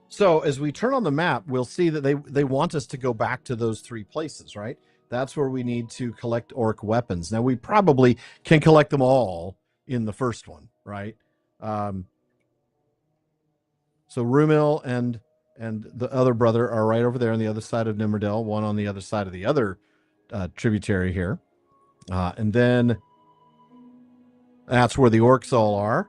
So as we turn on the map, we'll see that they want us to go back to those 3 places, right? That's where we need to collect orc weapons. Now, we probably can collect them all in the first one, right? So Rumil and the other brother are right over there on the other side of Nimrodel, one on the other side of the other tributary here. And then that's where the orcs all are.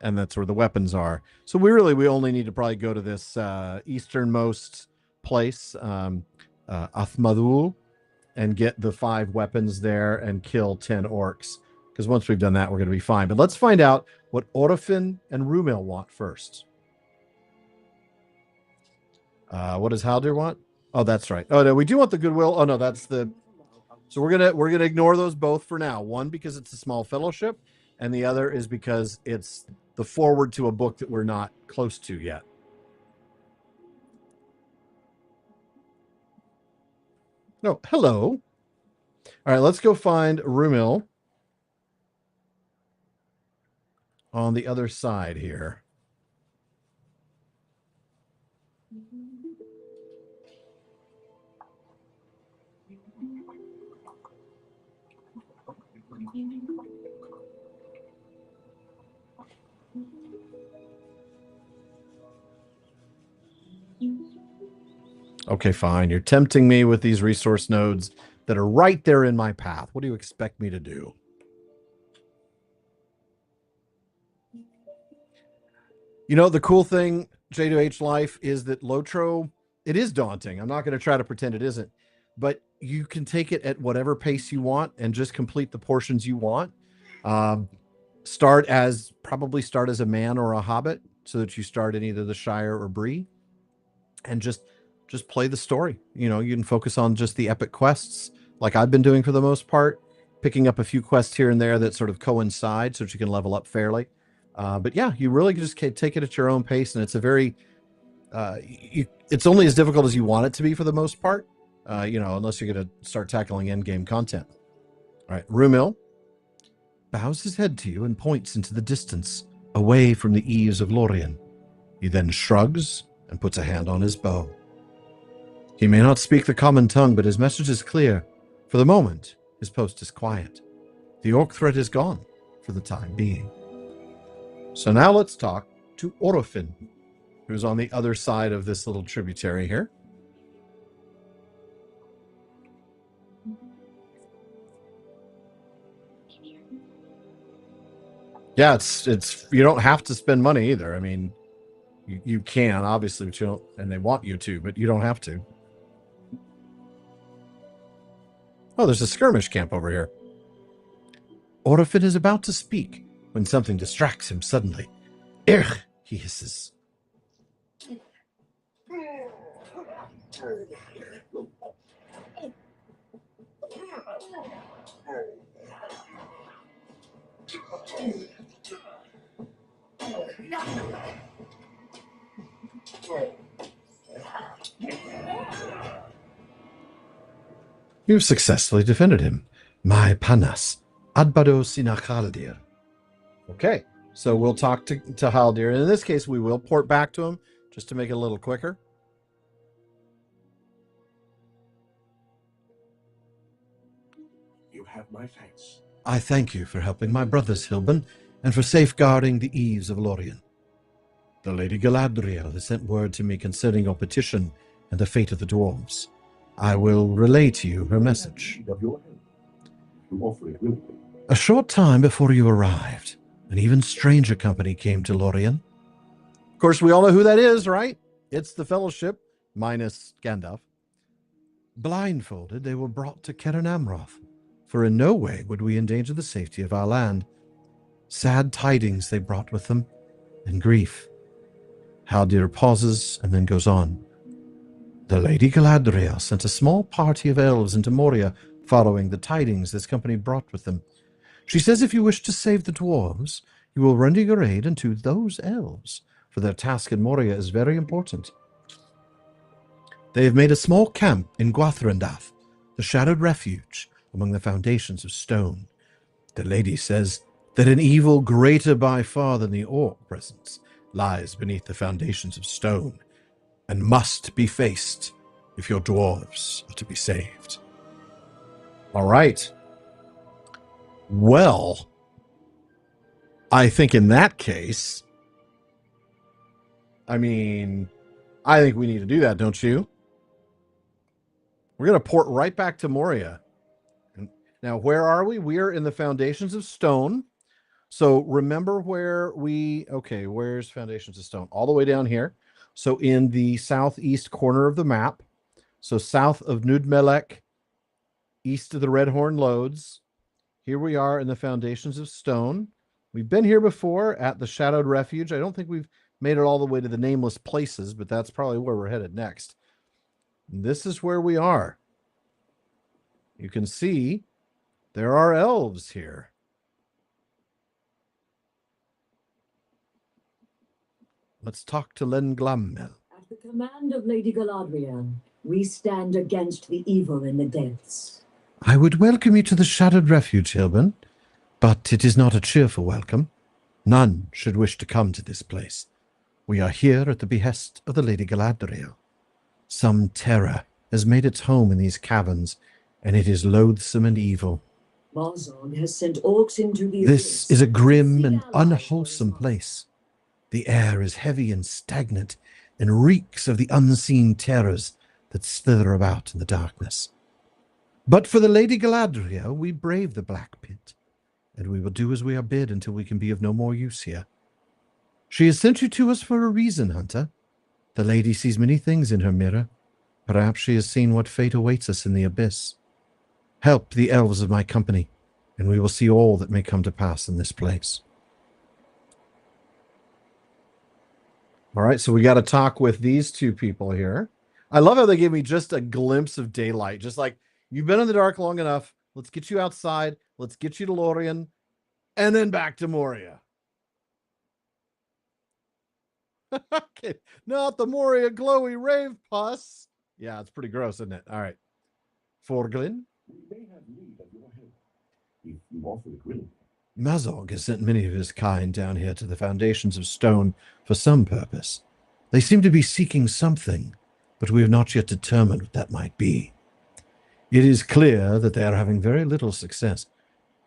And that's where the weapons are. So we only need to probably go to this easternmost place, Athmadul, and get the 5 weapons there and kill 10 orcs. Because once we've done that, we're going to be fine. But let's find out what Orofin and Rumil want first. What does Haldir want? Oh, that's right. Oh no, we do want the Goodwill. Oh no, that's the... So we're gonna ignore those both for now. One, because it's a small fellowship, and the other is because it's the forward to a book that we're not close to yet. No, hello. All right, let's go find Rumil on the other side here. Okay, fine. You're tempting me with these resource nodes that are right there in my path. What do you expect me to do? You know, the cool thing, J2H Life, is that LotRO, it is daunting. I'm not going to try to pretend it isn't. But you can take it at whatever pace you want and just complete the portions you want. Probably start as a man or a hobbit so that you start in either the Shire or Bree. And just play the story. You know, you can focus on just the epic quests like I've been doing for the most part, picking up a few quests here and there that sort of coincide so that you can level up fairly. But yeah, you really just take it at your own pace, and it's a very it's only as difficult as you want it to be for the most part, you know, unless you're going to start tackling end-game content. All right, Rumil bows his head to you and points into the distance, away from the eaves of Lorien. He then shrugs and puts a hand on his bow. He may not speak the common tongue, but his message is clear. For the moment, his post is quiet. The orc threat is gone for the time being. So now let's talk to Orofin, who's on the other side of this little tributary here. Yeah, it's you don't have to spend money either. I mean, you can, obviously, but you don't, and they want you to, but you don't have to. Oh, there's a skirmish camp over here. Orofin is about to speak when something distracts him suddenly. Ugh, he hisses. You've successfully defended him. My panas, adbado sina Haldir. Okay, so we'll talk to Haldir. And in this case, we will port back to him just to make it a little quicker. You have my thanks. I thank you for helping my brothers, Hilbern, and for safeguarding the eaves of Lorien. The Lady Galadriel has sent word to me concerning your petition and the fate of the dwarves. I will relay to you her message. Of your help. You offer it willingly. A short time before you arrived, an even stranger company came to Lorien. Of course, we all know who that is, right? It's the Fellowship, minus Gandalf. Blindfolded, they were brought to Caern Amroth, for in no way would we endanger the safety of our land. Sad tidings they brought with them, and grief. Haldir pauses and then goes on. The Lady Galadriel sent a small party of elves into Moria following the tidings this company brought with them. She says if you wish to save the dwarves, you will render your aid unto those elves, for their task in Moria is very important. They have made a small camp in Gwathrandath, the shadowed refuge among the foundations of stone. The lady says that an evil greater by far than the orc presence lies beneath the foundations of stone, and must be faced if your dwarves are to be saved. All right. Well, I think in that case, I think we need to do that, don't you? We're going to port right back to Moria. Now, where are we? We are in the Foundations of Stone. So remember where's Foundations of Stone? All the way down here. So in the southeast corner of the map. So south of Nudmelek, east of the Redhorn Lodes. Here we are in the Foundations of Stone. We've been here before at the Shadowed Refuge. I don't think we've made it all the way to the Nameless Places, but that's probably where we're headed next. And this is where we are. You can see there are elves here. Let's talk to Len Glammel. At the command of Lady Galadriel, we stand against the evil in the depths. I would welcome you to the Shadowed Refuge, Hilbern, but it is not a cheerful welcome. None should wish to come to this place. We are here at the behest of the Lady Galadriel. Some terror has made its home in these caverns, and it is loathsome and evil. Marzog has sent orcs into the This abyss. is a grim and The allies unwholesome for us. place. The air is heavy and stagnant, and reeks of the unseen terrors that slither about in the darkness. But for the Lady Galadriel, we brave the black pit, and we will do as we are bid until we can be of no more use here. She has sent you to us for a reason, Hunter. The lady sees many things in her mirror. Perhaps she has seen what fate awaits us in the abyss. Help the elves of my company, and we will see all that may come to pass in this place. All right, so we got to talk with these two people here. I love how they gave me just a glimpse of daylight. Just like, you've been in the dark long enough. Let's get you outside. Let's get you to Lorien. And then back to Moria. Okay, not the Moria glowy rave pus. Yeah, it's pretty gross, isn't it? All right. Forglin. We may have need of your help. If you offer it willingly. Mazog has sent many of his kind down here to the foundations of stone for some purpose. They seem to be seeking something, but we have not yet determined what that might be. It is clear that they are having very little success.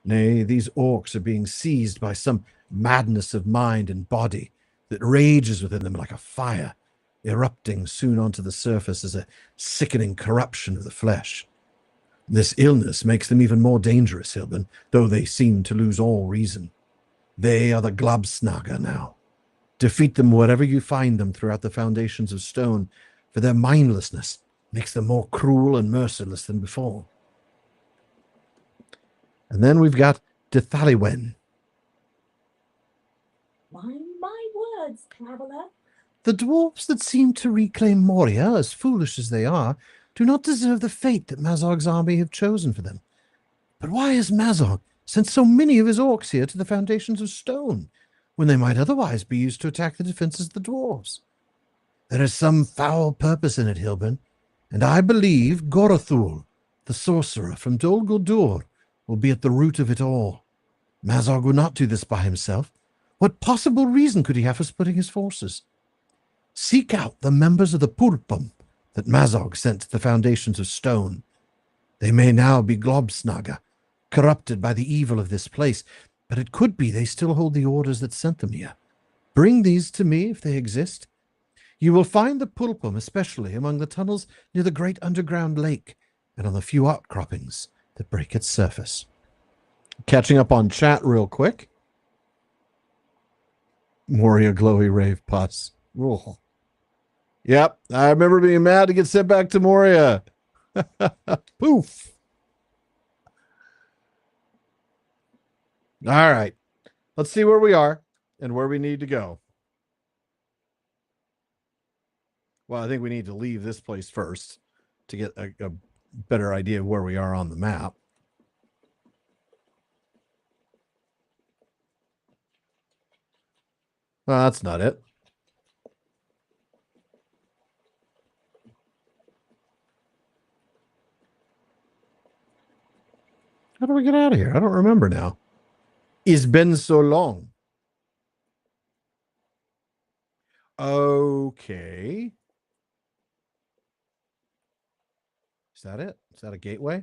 Nay, these orcs are being seized by some madness of mind and body that rages within them like a fire, erupting soon onto the surface as a sickening corruption of the flesh. This illness makes them even more dangerous, Hilbern, though they seem to lose all reason. They are the Glabsnaga now. Defeat them wherever you find them throughout the foundations of stone, for their mindlessness makes them more cruel and merciless than before. And then we've got Dithaliwen. My words, traveller. The dwarfs that seem to reclaim Moria, as foolish as they are, do not deserve the fate that Mazog's army have chosen for them. But why has Mazog sent so many of his orcs here to the foundations of stone, when they might otherwise be used to attack the defenses of the dwarves. There is some foul purpose in it, Hilbern, and I believe Gorothul, the sorcerer from Dol Guldur, will be at the root of it all. Mazog would not do this by himself. What possible reason could he have for splitting his forces? Seek out the members of the Purpum that Mazog sent to the foundations of stone. They may now be Globsnaga, corrupted by the evil of this place, but it could be they still hold the orders that sent them here. Bring these to me if they exist. You will find the Pulpum especially among the tunnels near the great underground lake and on the few outcroppings that break its surface. Catching up on chat real quick. Moria glowy rave pus. Ugh. Yep, I remember being mad to get sent back to Moria. Poof. All right. Let's see where we are and where we need to go. Well, I think we need to leave this place first to get a better idea of where we are on the map. Well, that's not it. How do we get out of here? I don't remember now. It's been so long. Okay. Is that it? Is that a gateway?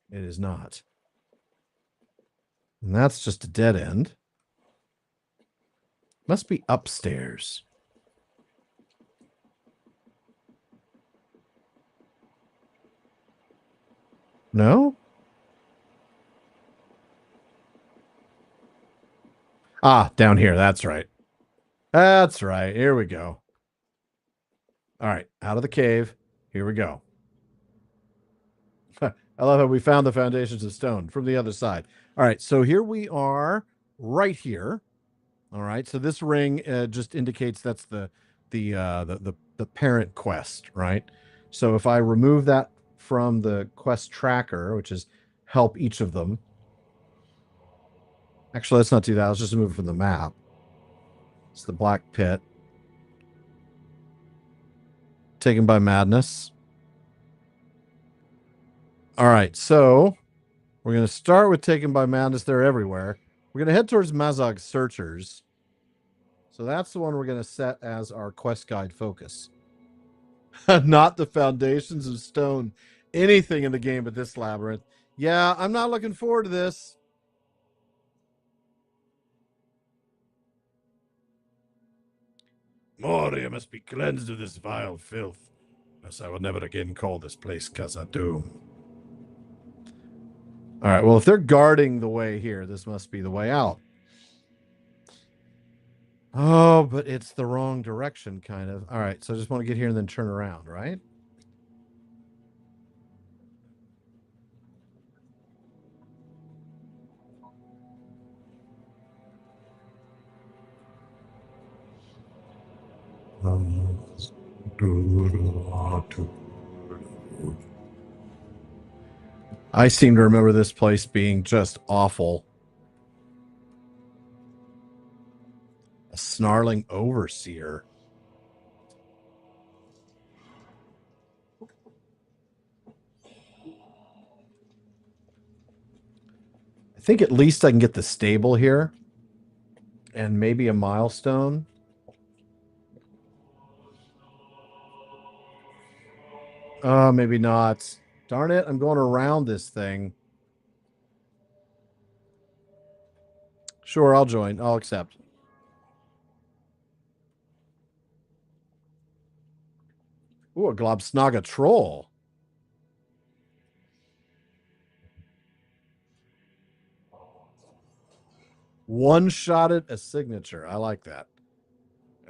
It is not. And that's just a dead end. Must be upstairs. No? Ah, down here. That's right. That's right. Here we go. All right. Out of the cave. Here we go. I love how we found the foundations of stone from the other side. All right. So here we are right here. All right. So this ring just indicates that's the parent quest, right? So if I remove that from the quest tracker, which is help each of them. Actually, let's not do that. Let's just move it from the map. It's the Black Pit. Taken by Madness. All right, so we're going to start with Taken by Madness. They're everywhere. We're going to head towards Mazog's Searchers. So that's the one we're going to set as our quest guide focus. Not the foundations of stone. Anything in the game but this labyrinth. Yeah, I'm not looking forward to this. Moria must be cleansed of this vile filth, else I will never again call this place Khazad-dûm. All right, well, if they're guarding the way here, this must be the way out. Oh, but it's the wrong direction, kind of. All right, so I just want to get here and then turn around, right? I seem to remember this place being just awful. A snarling overseer. I think at least I can get the stable here. And maybe a milestone. Maybe not. Darn it, I'm going around this thing. Sure, I'll join. I'll accept. Ooh, a Globsnaga troll. One-shotted a signature. I like that.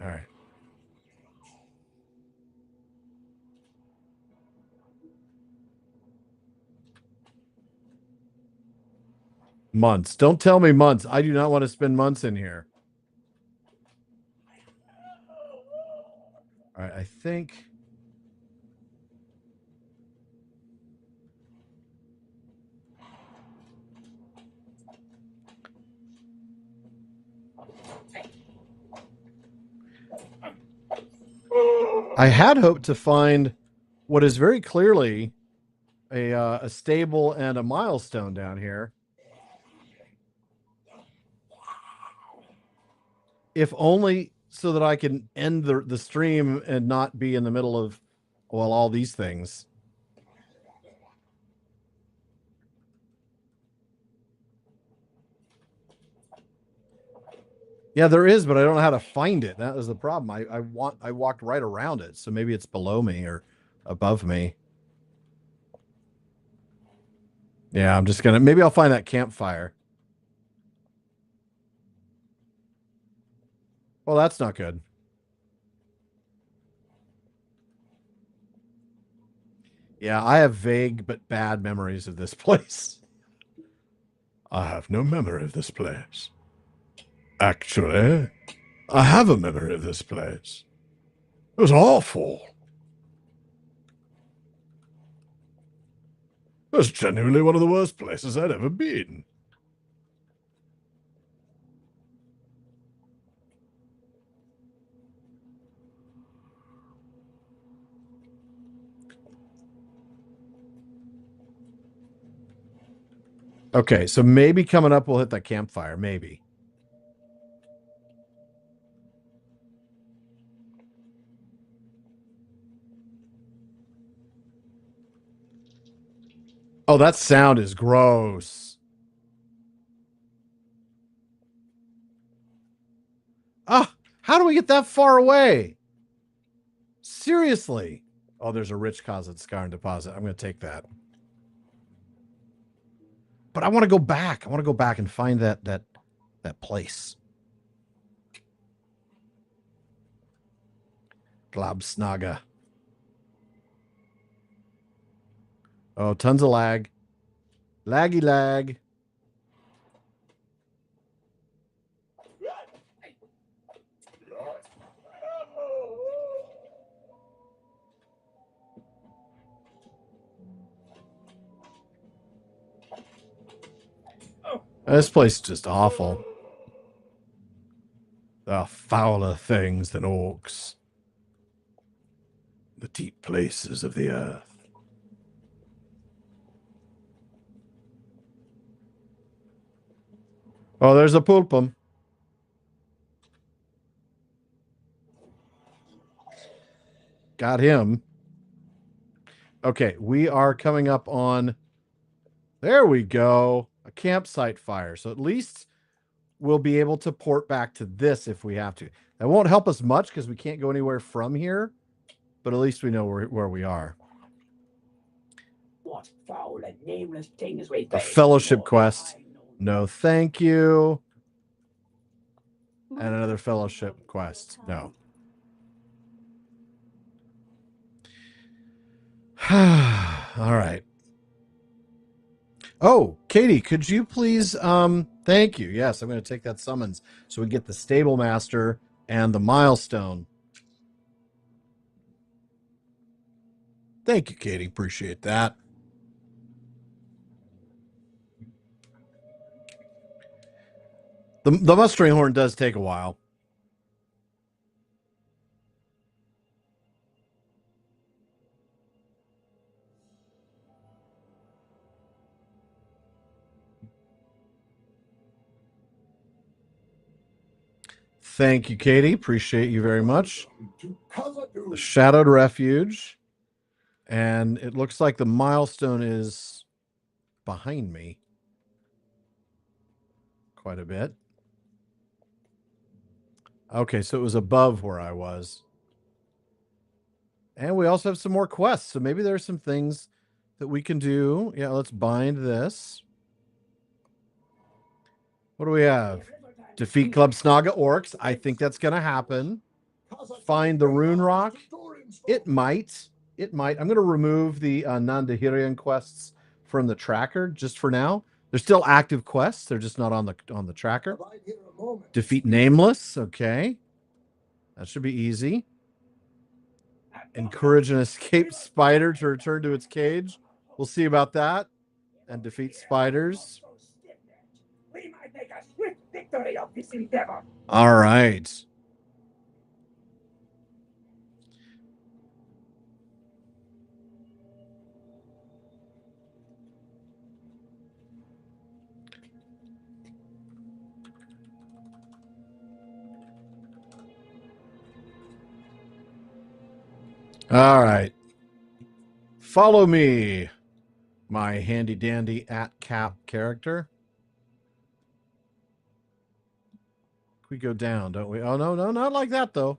All right. Months. Don't tell me months. I do not want to spend months in here. All right, I think... I had hoped to find what is very clearly a stable and a milestone down here. If only so that I can end the stream and not be in the middle of, well, all these things. Yeah, there is, but I don't know how to find it. That was the problem. I walked right around it, so maybe it's below me or above me. Yeah, I'm just gonna, maybe I'll find that campfire. Well, that's not good. Yeah, I have vague but bad memories of this place. I have no memory of this place. Actually, I have a memory of this place. It was awful. It was genuinely one of the worst places I'd ever been. Okay, so maybe coming up we'll hit that campfire, maybe. Oh, that sound is gross. Ah, how do we get that far away? Seriously. Oh, there's a rich cosset scar and deposit. I'm going to take that. But I want to go back. I want to go back and find that place. Globsnaga. Oh, tons of lag. Laggy lag. This place is just awful. There are fouler things than orcs. The deep places of the earth. Oh, there's a pulpum. Got him. Okay, we are coming up on... There we go. A campsite fire. So at least we'll be able to port back to this if we have to. That won't help us much because we can't go anywhere from here. But at least we know where we are. What foul and nameless things we A fellowship quest. No, thank you. And another fellowship quest. No. All right. Oh, Katie, could you please thank you. Yes, I'm going to take that summons so we get the stable master and the milestone. Thank you, Katie. Appreciate that. The mustering horn does take a while. Thank you, Katie. Appreciate you very much. The Shadowed Refuge. And it looks like the milestone is behind me quite a bit. Okay, so it was above where I was. And we also have some more quests. So maybe there's some things that we can do. Yeah, let's bind this. What do we have? Defeat Globsnaga orcs. I think that's going to happen. Find the rune rock. It might. It might. I'm going to remove the Nandahirian quests from the tracker just for now. They're still active quests. They're just not on the tracker. Defeat Nameless. Okay. That should be easy. Encourage an escaped spider to return to its cage. We'll see about that. And defeat spiders. We might make a swift victory of this endeavor. All right. All right. Follow me, my handy dandy @cap character. We go down, don't we? Oh, no, not like that, though.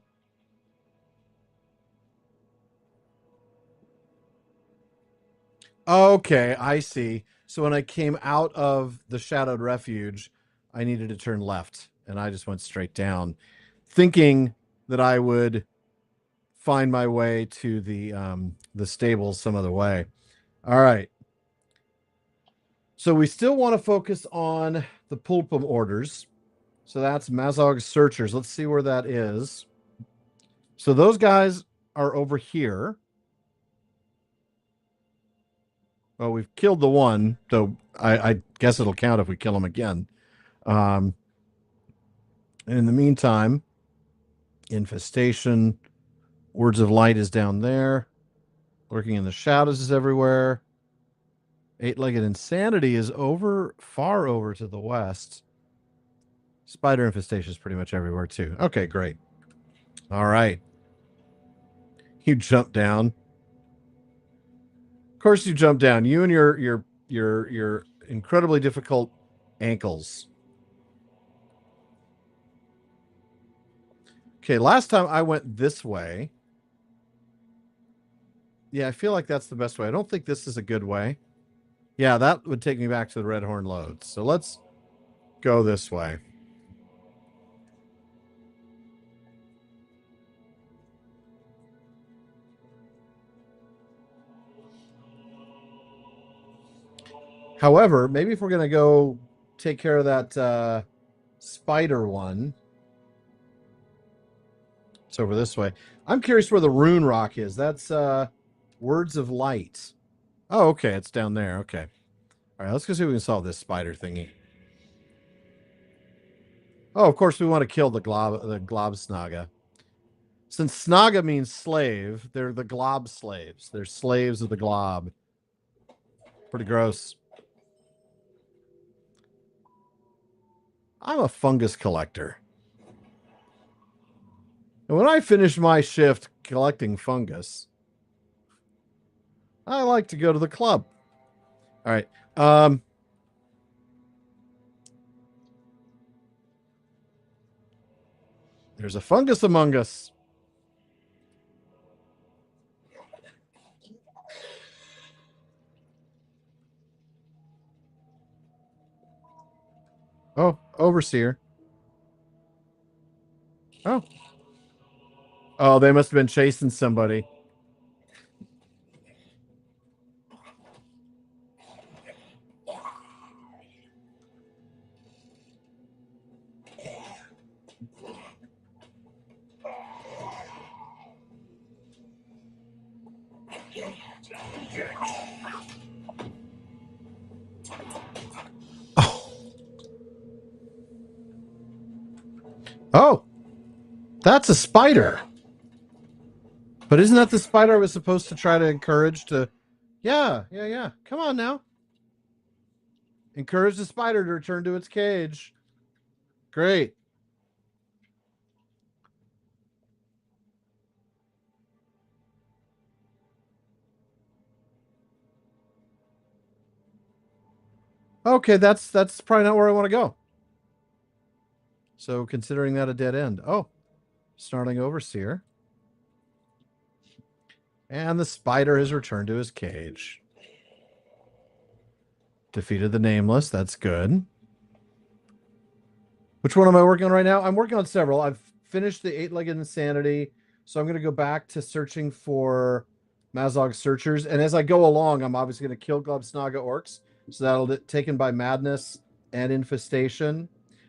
Okay, I see. So when I came out of the Shadowed Refuge, I needed to turn left, and I just went straight down, thinking that I would find my way to the stables some other way. All right. So we still want to focus on the Pulpum orders. So that's Mazog's Searchers. Let's see where that is. So those guys are over here. Well, we've killed the one, though I guess it'll count if we kill him again. And in the meantime, Infestation, Words of Light is down there. Lurking in the Shadows is everywhere. Eight-Legged Insanity is far over to the west. Spider Infestation is pretty much everywhere, too. Okay, great. All right. You jump down. Of course you jump down. You and your incredibly difficult ankles. Okay, last time I went this way. Yeah, I feel like that's the best way. I don't think this is a good way. Yeah, that would take me back to the Red Horn Lodes. So let's go this way. However, maybe if we're going to go take care of that spider one, it's over this way. I'm curious where the rune rock is. That's Words of Light. Oh, okay. It's down there. Okay. All right. Let's go see if we can solve this spider thingy. Oh, of course we want to kill the glob snaga. Since snaga means slave, they're the glob slaves. They're slaves of the glob. Pretty gross. I'm a fungus collector. And when I finish my shift collecting fungus, I like to go to the club. All right. There's a fungus among us. Oh, overseer. Oh. Oh, they must have been chasing somebody. Oh, that's a spider. But isn't that the spider I was supposed to try to encourage to... Yeah. Come on now. Encourage the spider to return to its cage. Great. Okay, that's probably not where I want to go. So considering that a dead end. Oh, snarling overseer. And the spider has returned to his cage. Defeated the Nameless. That's good. Which one am I working on right now? I'm working on several. I've finished the Eight-Legged Insanity. So I'm going to go back to searching for Mazog's Searchers. And as I go along, I'm obviously going to kill Glubsnaga Orcs. So that'll get taken by Madness and Infestation.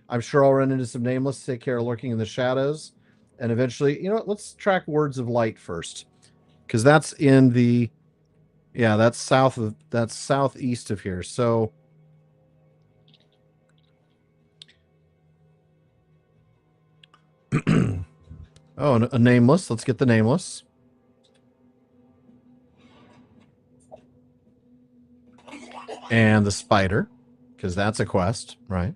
I'm sure I'll run into some Nameless to take care of Lurking in the Shadows. And eventually, you know what? Let's track Words of Light first. Because that's in the... Yeah, that's southeast of here. So... Oh, a Nameless. Let's get the Nameless. And the spider, because that's a quest, right?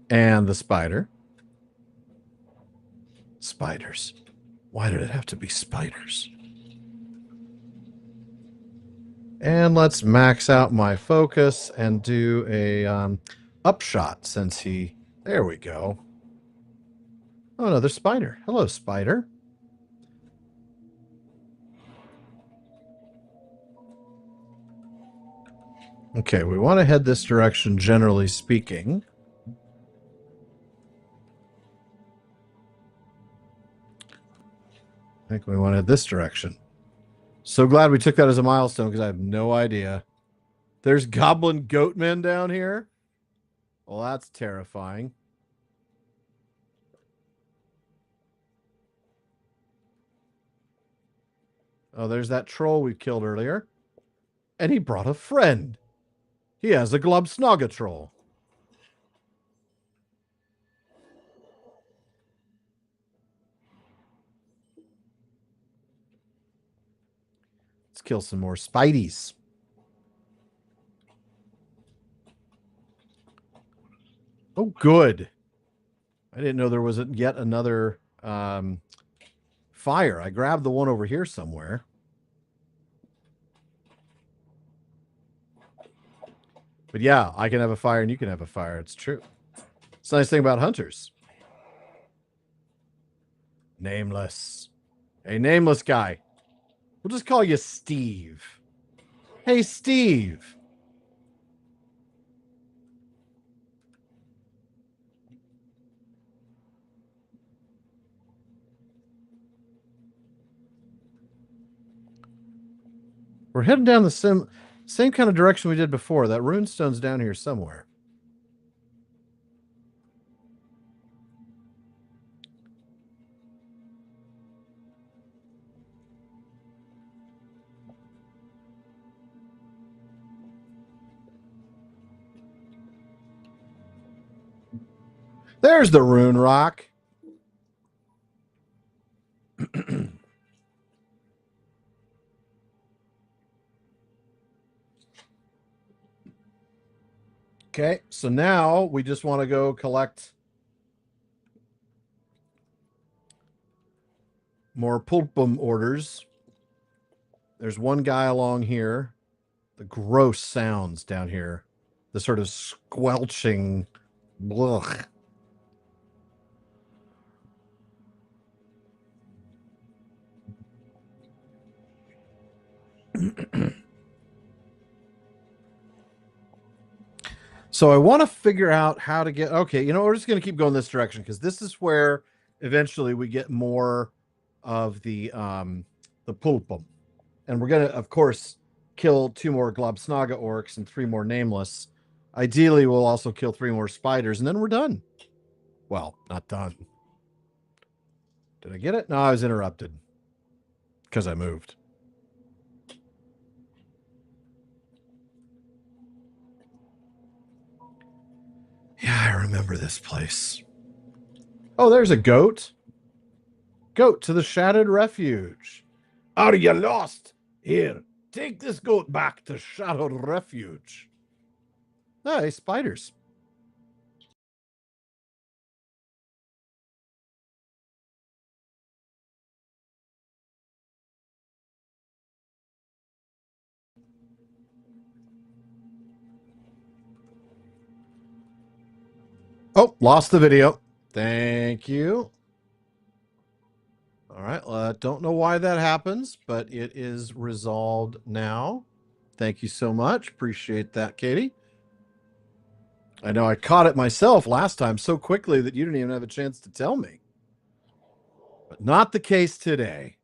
And the spider. Spiders. Why did it have to be spiders? And let's max out my focus and do a upshot since he... There we go. Oh, another spider. Hello, spider. Okay, we want to head this direction, generally speaking. I think we want to head this direction. So glad we took that as a milestone because I have no idea. There's goblin goatmen down here. Well, that's terrifying. Oh, there's that troll we killed earlier. And he brought a friend. He has a Globsnaga troll. Let's kill some more spideys. Oh, good. I didn't know there was yet another fire. I grabbed the one over here somewhere. But yeah, I can have a fire and you can have a fire. It's true. It's the nice thing about hunters. Nameless. A nameless guy. We'll just call you Steve. Hey, Steve. We're heading down the same kind of direction we did before. That runestone's down here somewhere. There's the rune rock. Okay, so now we just want to go collect more pulpum orders. There's one guy along here. The gross sounds down here. The sort of squelching. Blech. So I want to figure out how to get... Okay, you know, we're just going to keep going this direction because this is where eventually we get more of the pulpum. And we're going to, of course, kill 2 more Globsnaga orcs and 3 more nameless. Ideally, we'll also kill 3 more spiders, and then we're done. Well, not done. Did I get it? No, I was interrupted because I moved. Yeah, I remember this place. Oh, there's a goat. Goat to the Shattered Refuge. Are you lost? Here, take this goat back to Shattered Refuge. Hey, spiders. Oh, lost the video. Thank you. All right. Don't know why that happens, but it is resolved now. Thank you so much. Appreciate that, Katie. I know I caught it myself last time so quickly that you didn't even have a chance to tell me. But not the case today.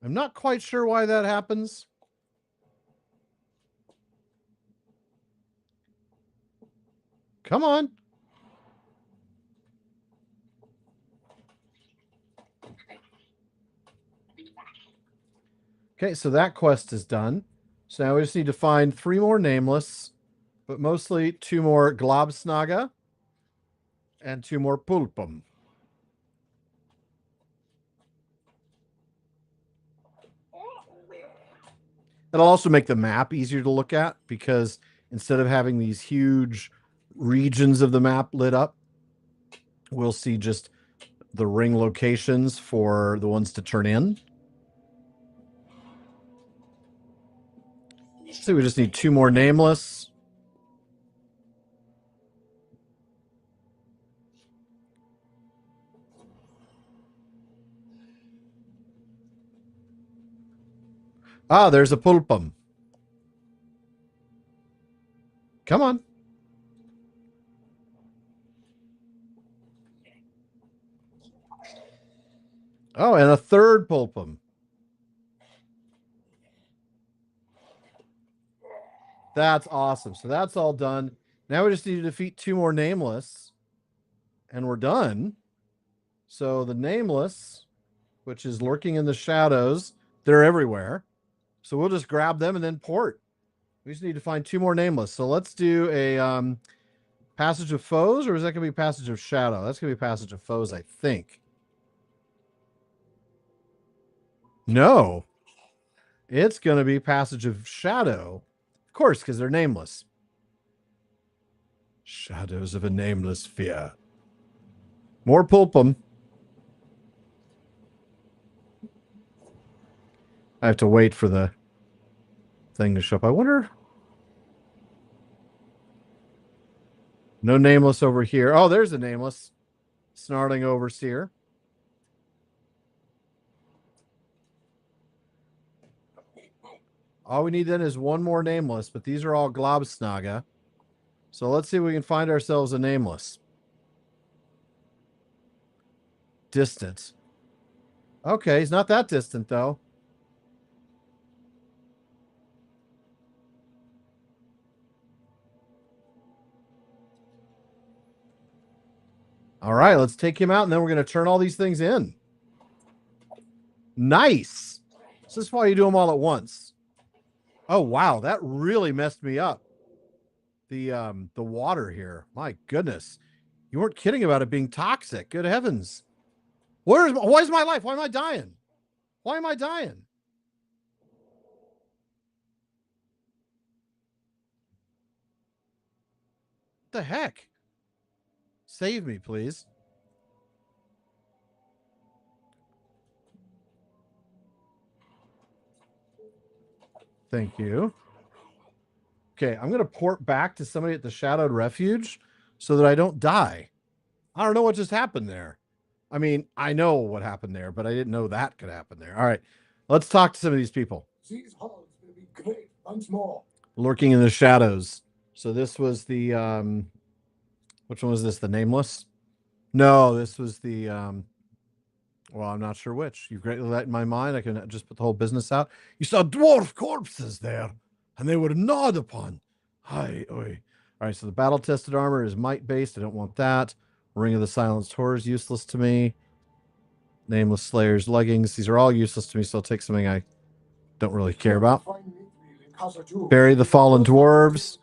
I'm not quite sure why that happens. Come on. Okay, so that quest is done. So now we just need to find 3 more nameless, but mostly 2 more Globsnaga and 2 more pulpum. It'll also make the map easier to look at because instead of having these huge regions of the map lit up, we'll see just the ring locations for the ones to turn in. So we just need 2 more nameless. Ah, there's a pulpum. Come on. Oh, and a third pulpum. That's awesome. So that's all done. Now we just need to defeat 2 more nameless, and we're done. So the nameless, which is lurking in the shadows, they're everywhere. So we'll just grab them and then port. We just need to find 2 more nameless. So let's do a Passage of Foes, or is that going to be Passage of Shadow? That's going to be Passage of Foes, I think. No. It's going to be Passage of Shadow. Of course, because they're nameless. Shadows of a nameless fear. More pulpum. I have to wait for the thing to show up. I wonder. No nameless over here. Oh, there's a nameless. Snarling Overseer. All we need then is 1 more nameless, but these are all Globsnaga. So let's see if we can find ourselves a nameless. Distant. Okay, he's not that distant, though. All right, let's take him out, and then we're going to turn all these things in. Nice. So this is why you do them all at once. Oh, wow, that really messed me up. The water here. My goodness. You weren't kidding about it being toxic. Good heavens. Where's my life? Why am I dying? Why am I dying? What the heck? Save me, please. Thank you. Okay, I'm going to port back to somebody at the Shadowed Refuge so that I don't die. I don't know what just happened there. I mean, I know what happened there, but I didn't know that could happen there. All right, let's talk to some of these people. These halls will be great once more. Lurking in the shadows. So this was the, which one was this? The Nameless? No, this was the, well, I'm not sure which. You've greatly lightened my mind. I can just put the whole business out. You saw dwarf corpses there, and they were gnawed upon. Hi, oi. All right, so the battle-tested armor is might-based. I don't want that. Ring of the Silenced Horror is useless to me. Nameless Slayer's leggings. These are all useless to me, so I'll take something I don't really care about. Bury the Fallen Dwarves.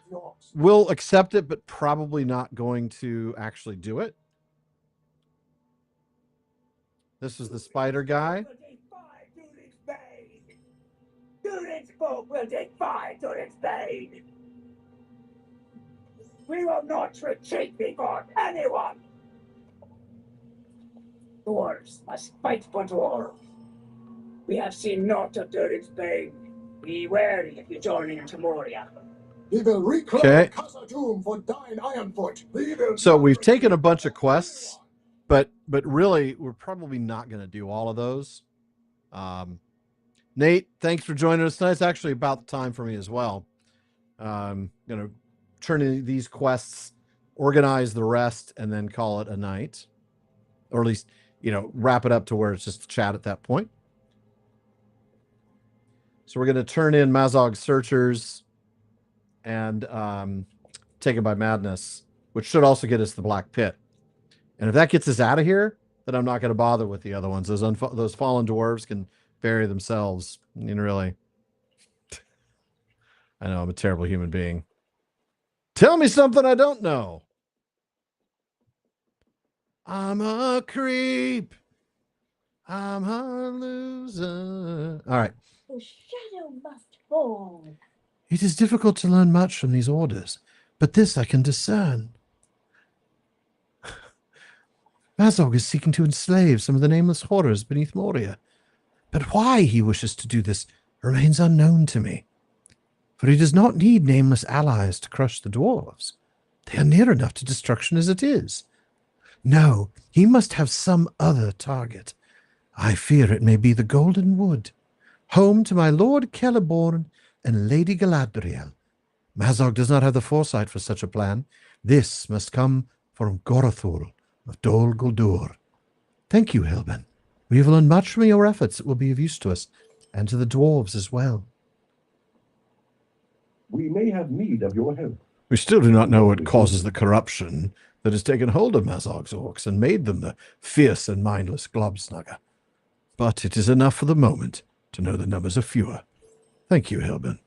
We'll accept it, but probably not going to actually do it. This is the spider guy. Durin's folk will defy Durin's Bane. We will not retreat before anyone. Dwarves must fight for dwarves. We have seen naught of Durin's Bane. Be wary if you join into Moria. We will reclaim Casa Doom for Dine Ironfoot. So we've taken a bunch of quests, but really we're probably not going to do all of those. Nate, thanks for joining us tonight. It's actually about time for me as well. Going to turn in these quests, organize the rest, and then call it a night, or at least, you know, wrap it up to where it's just chat at that point. So we're going to turn in Mazog Searchers and Taken by Madness, which should also get us the Black Pit. And if that gets us out of here, then I'm not going to bother with the other ones. Those fallen dwarves can bury themselves. I mean, really. I know I'm a terrible human being. Tell me something I don't know. I'm a creep. I'm a loser. All right. The shadow must fall. It is difficult to learn much from these orders, but this I can discern. Mazog is seeking to enslave some of the nameless horrors beneath Moria. But why he wishes to do this remains unknown to me. For he does not need nameless allies to crush the dwarves. They are near enough to destruction as it is. No, he must have some other target. I fear it may be the Golden Wood, home to my Lord Celeborn and Lady Galadriel. Mazog does not have the foresight for such a plan. This must come from Gorothul of Dol Guldur. Thank you, Hilbern. We have learned much from your efforts that will be of use to us, and to the dwarves as well. We may have need of your help. We still do not know what causes the corruption that has taken hold of Mazog's orcs and made them the fierce and mindless Globsnugger. But it is enough for the moment to know the numbers are fewer. Thank you, Hilbern.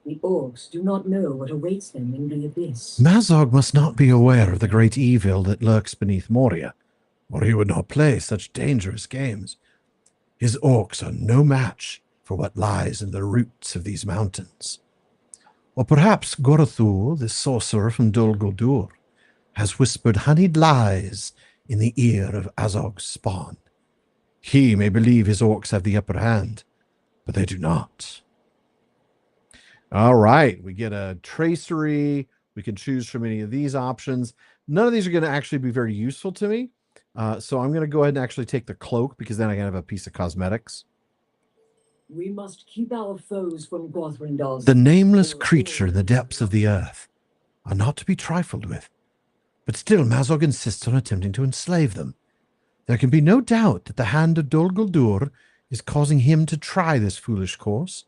The orcs do not know what awaits them in the abyss. Mazog must not be aware of the great evil that lurks beneath Moria, or he would not play such dangerous games. His orcs are no match for what lies in the roots of these mountains. Or perhaps Gorothul, the sorcerer from Dol Guldur, has whispered honeyed lies in the ear of Azog's spawn. He may believe his orcs have the upper hand, but they do not. All right, we get a tracery. We can choose from any of these options. None of these are going to actually be very useful to me. So I'm going to go ahead and actually take the cloak, because then I can have a piece of cosmetics. We must keep our foes from Gothrindal. The nameless creature in the depths of the earth are not to be trifled with. But still, Mazog insists on attempting to enslave them. There can be no doubt that the hand of Dol Guldur is causing him to try this foolish course.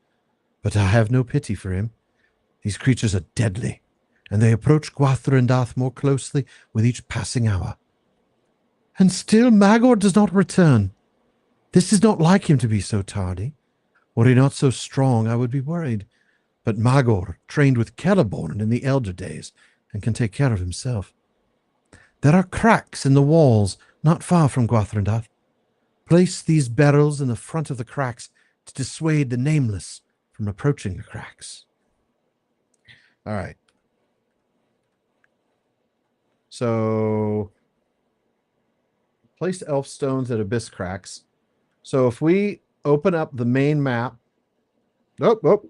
But I have no pity for him. These creatures are deadly, and they approach Gwathrendath more closely with each passing hour. And still Magor does not return. This is not like him to be so tardy. Were he not so strong, I would be worried. But Magor trained with Celeborn in the elder days and can take care of himself. There are cracks in the walls not far from Gwathrendath. Place these barrels in the front of the cracks to dissuade the nameless from approaching the cracks. All right. So place elf stones at abyss cracks. So if we open up the main map. Oh.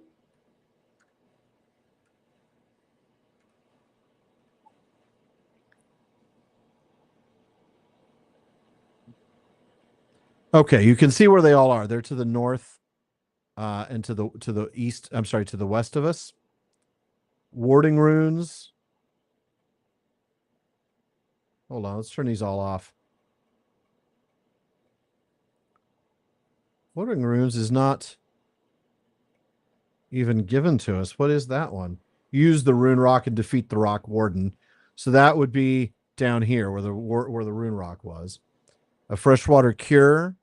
Okay, you can see where they all are. They're to the north and to the east. I'm sorry, to the west of us. Warding runes. Hold on, let's turn these all off. Warding runes is not even given to us. What is that one? Use the rune rock and defeat the rock warden. So that would be down here where the rune rock was. A freshwater cure.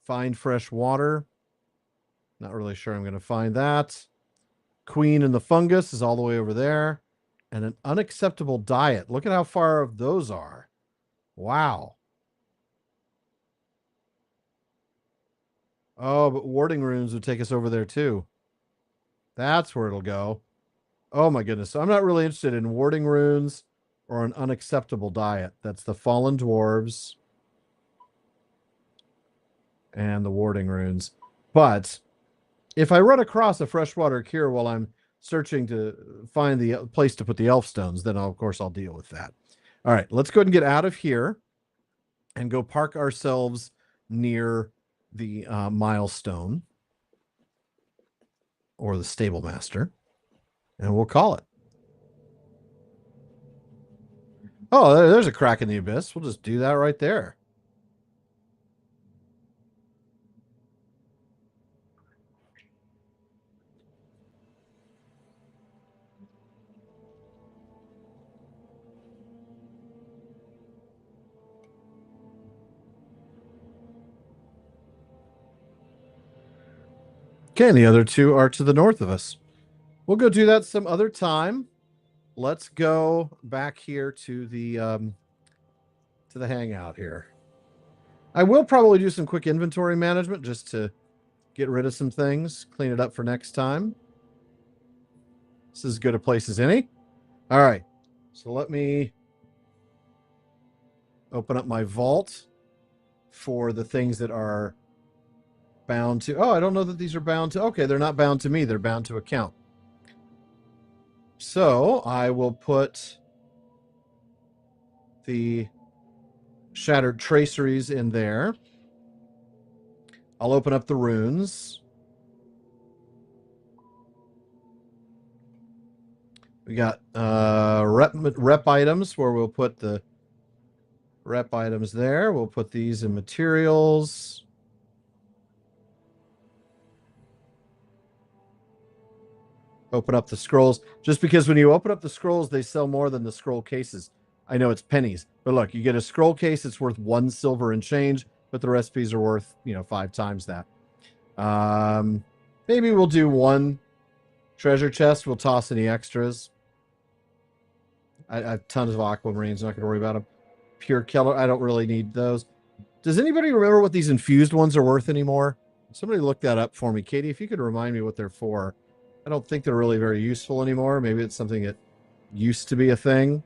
Find fresh water. Not really sure I'm going to find that. Queen and the fungus is all the way over there. And an unacceptable diet. Look at how far those are. Wow. Oh, but warding runes would take us over there too. That's where it'll go. Oh my goodness. So I'm not really interested in warding runes or an unacceptable diet. That's the fallen dwarves and the warding runes. But if I run across a freshwater cure while I'm searching to find the place to put the elf stones, then of course I'll deal with that. All right, let's go ahead and get out of here and go park ourselves near the milestone or the stable master, and we'll call it. Oh, there's a crack in the abyss. We'll just do that right there. Okay, and the other two are to the north of us. We'll go do that some other time. Let's go back here to the hangout here. I will probably do some quick inventory management just to get rid of some things, clean it up for next time. This is as good a place as any. All right. So let me open up my vault for the things that are bound to. Oh, I don't know that these are bound to. Okay, they're not bound to me. They're bound to account. So I will put the shattered traceries in there. I'll open up the runes. We got rep items where we'll put the rep items there. We'll put these in materials. Open up the scrolls. Just because when you open up the scrolls, they sell more than the scroll cases. I know it's pennies, but look, you get a scroll case, it's worth 1 silver and change, but the recipes are worth, 5 times that. Maybe we'll do 1 treasure chest. We'll toss any extras. I have tons of aquamarines, not going to worry about them. Pure Keller, I don't really need those. Does anybody remember what these infused ones are worth anymore? Somebody look that up for me. Katie, if you could remind me what they're for. I don't think they're really very useful anymore. Maybe it's something that used to be a thing.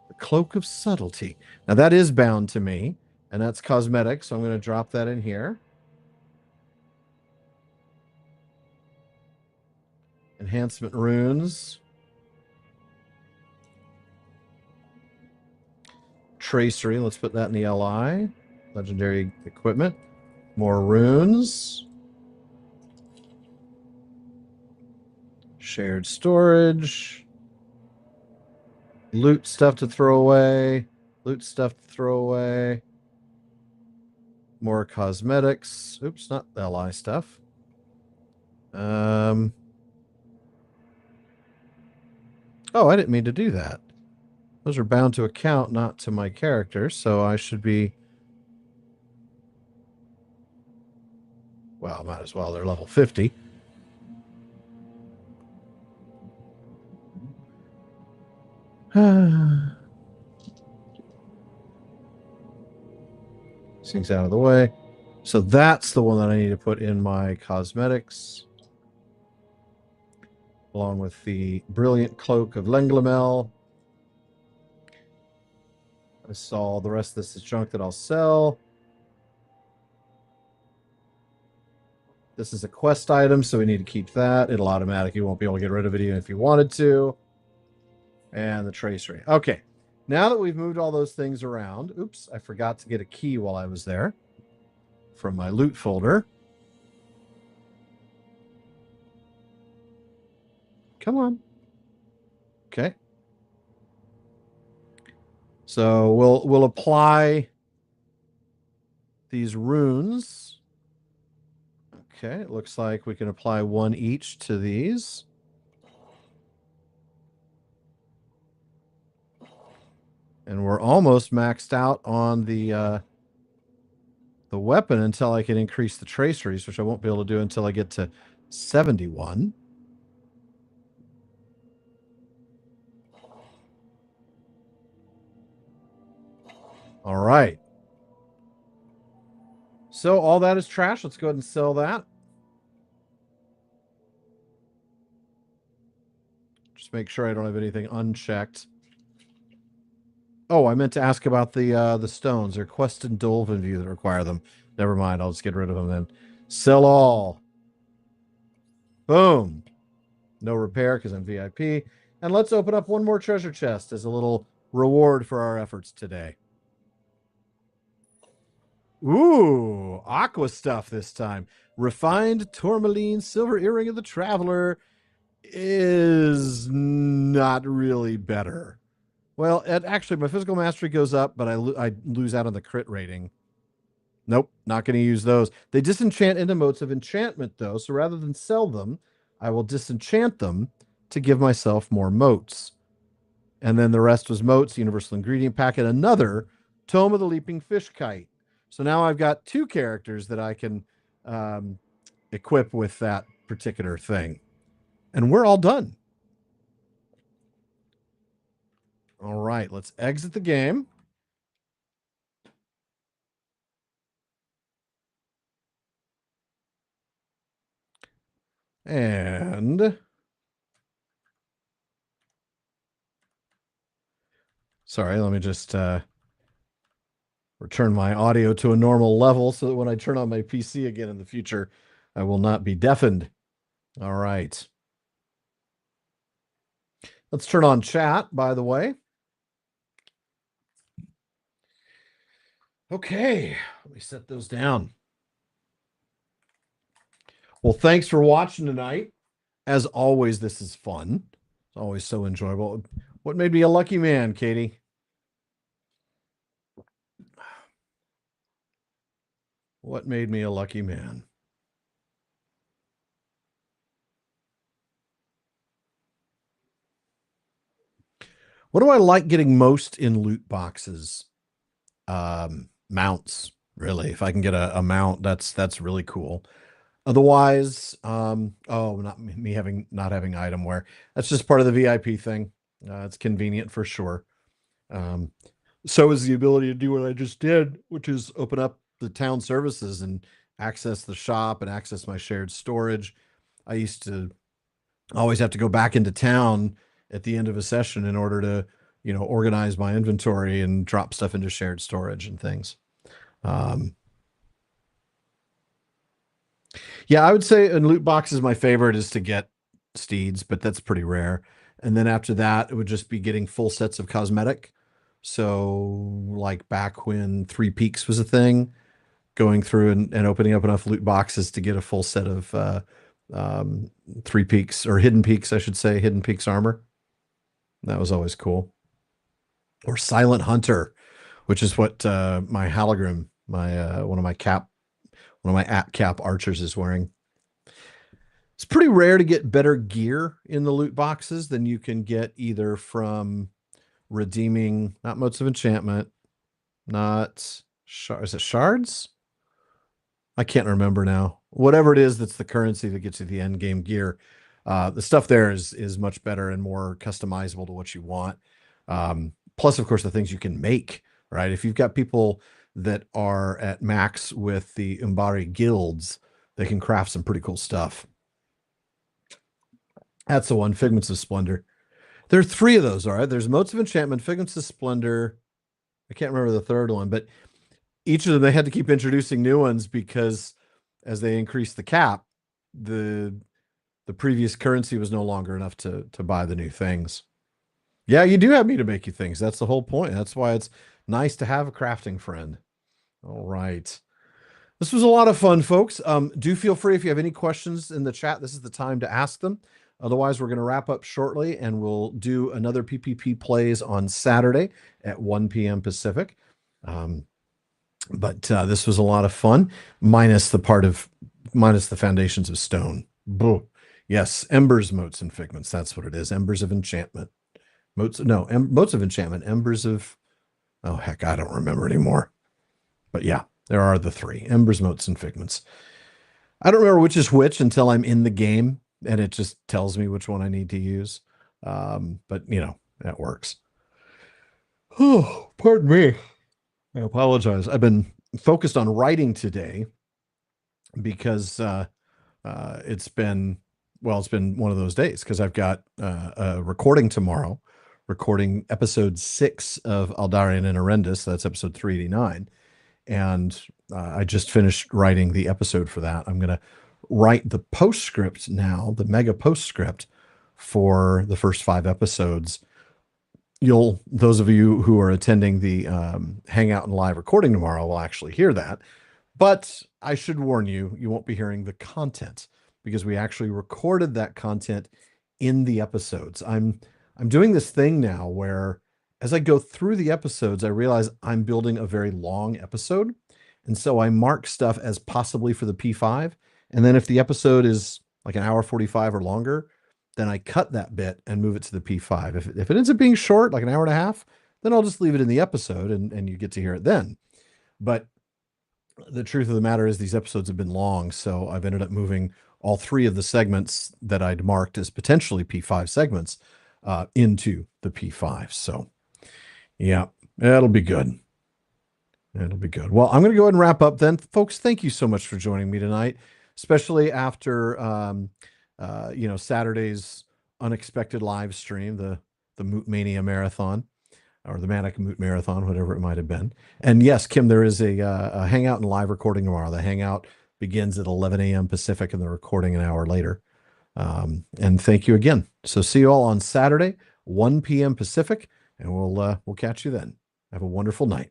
The Cloak of Subtlety. Now that is bound to me, and that's cosmetic, so I'm going to drop that in here. Enhancement runes. Tracery. Let's put that in the LI. Legendary equipment. More runes. Shared storage. Loot stuff to throw away. Loot stuff to throw away. More cosmetics. Oops, not LI stuff. Oh, I didn't mean to do that. Those are bound to account, not to my character, so I should be... Well, might as well. They're level 50. Things out of the way. So that's the one that I need to put in my cosmetics. Along with the brilliant cloak of Lenglamel. I saw the rest of this is junk that I'll sell. This is a quest item, so we need to keep that. It'll automatic. You won't be able to get rid of it even if you wanted to. And the tracery. Okay. Now that we've moved all those things around. Oops, I forgot to get a key while I was there. From my loot folder. Come on. Okay. So we'll apply these runes. Okay, it looks like we can apply 1 each to these. And we're almost maxed out on the weapon until I can increase the traceries, which I won't be able to do until I get to 71. All right. So all that is trash. Let's go ahead and sell that. Just make sure I don't have anything unchecked. Oh, I meant to ask about the stones. They're Quest and Dolphin View that require them. Never mind. I'll just get rid of them then. Sell all. Boom. No repair because I'm VIP. And let's open up 1 more treasure chest as a little reward for our efforts today. Ooh, aqua stuff this time. Refined tourmaline silver earring of the traveler is not really better. Well, actually, my physical mastery goes up, but I lose out on the crit rating. Nope, not going to use those. They disenchant into motes of enchantment, though, so rather than sell them, I will disenchant them to give myself more motes. And then the rest was motes, universal ingredient packet, another Tome of the Leaping Fish Kite. So now I've got 2 characters that I can equip with that particular thing. And we're all done. All right, let's exit the game. And sorry, let me just return my audio to a normal level so that when I turn on my PC again in the future, I will not be deafened. All right. Let's turn on chat, by the way. Okay, let me set those down. Well, thanks for watching tonight. As always, this is fun. It's always so enjoyable. What made me a lucky man, Katie? What made me a lucky man? What do I like getting most in loot boxes? Mounts, really. If I can get a mount, that's really cool. Otherwise, not me not having item wear. That's just part of the VIP thing. It's convenient for sure. So is the ability to do what I just did, which is open up the town services and access the shop and access my shared storage. I used to always have to go back into town at the end of a session in order to, organize my inventory and drop stuff into shared storage and things. Yeah, I would say in loot boxes, my favorite is to get steeds, but that's pretty rare. And then after that, it would just be getting full sets of cosmetic. So, like back when Three Peaks was a thing, going through and opening up enough loot boxes to get a full set of Three Peaks, or Hidden Peaks, I should say, Hidden Peaks armor. That was always cool. Or Silent Hunter, which is what my Halagrim, one of my at cap archers is wearing. It's pretty rare to get better gear in the loot boxes than you can get either from redeeming, not motes of enchantment, not is it shards? I can't remember now. Whatever it is, that's the currency that gets you the end game gear. The stuff there is much better and more customizable to what you want. Plus, of course, the things you can make, right? If you've got people that are at max with the Umbari guilds, they can craft some pretty cool stuff. That's the one, Figments of Splendor. There are 3 of those, all right? There's Motes of Enchantment, Figments of Splendor. I can't remember the third one, but each of them, they had to keep introducing new ones because as they increased the cap, the previous currency was no longer enough to buy the new things. Yeah, you do have me to make you things. That's the whole point. That's why it's nice to have a crafting friend. All right. This was a lot of fun, folks. Do feel free if you have any questions in the chat. This is the time to ask them. Otherwise, we're going to wrap up shortly, and we'll do another PPP plays on Saturday at 1 p.m. Pacific. But this was a lot of fun, minus the foundations of stone. Boo. Yes, embers, motes, and figments. That's what it is. Embers of enchantment. Motes of enchantment. Embers of, oh heck, I don't remember anymore. But yeah, there are the 3: embers, motes, and figments. I don't remember which is which until I'm in the game, and it just tells me which one I need to use. But that works. Oh, pardon me. I apologize. I've been focused on writing today because it's been one of those days because I've got a recording tomorrow, recording episode 6 of Aldarian and Arendis. That's episode 389. And I just finished writing the episode for that. I'm going to write the postscript now, the mega postscript for the first 5 episodes. Those of you who are attending the Hangout and live recording tomorrow will actually hear that. But I should warn you, you won't be hearing the content because we actually recorded that content in the episodes. I'm doing this thing now where as I go through the episodes, I realize I'm building a very long episode. And so I mark stuff as possibly for the P5. And then if the episode is like an hour 45 or longer, then I cut that bit and move it to the P5. If it ends up being short, like an hour and a half, then I'll just leave it in the episode and you get to hear it then. But the truth of the matter is these episodes have been long, so I've ended up moving all 3 of the segments that I'd marked as potentially P5 segments into the P5. So yeah, it'll be good. It'll be good. Well, I'm going to go ahead and wrap up then. Folks, thank you so much for joining me tonight, especially after Saturday's unexpected live stream, the Moot Mania Marathon, or the Manic Moot Marathon, whatever it might have been. And yes, Kim, there is a hangout and live recording tomorrow. The hangout begins at 11 a.m. Pacific and the recording an hour later. And thank you again. So see you all on Saturday, 1 p.m. Pacific, and we'll catch you then. Have a wonderful night.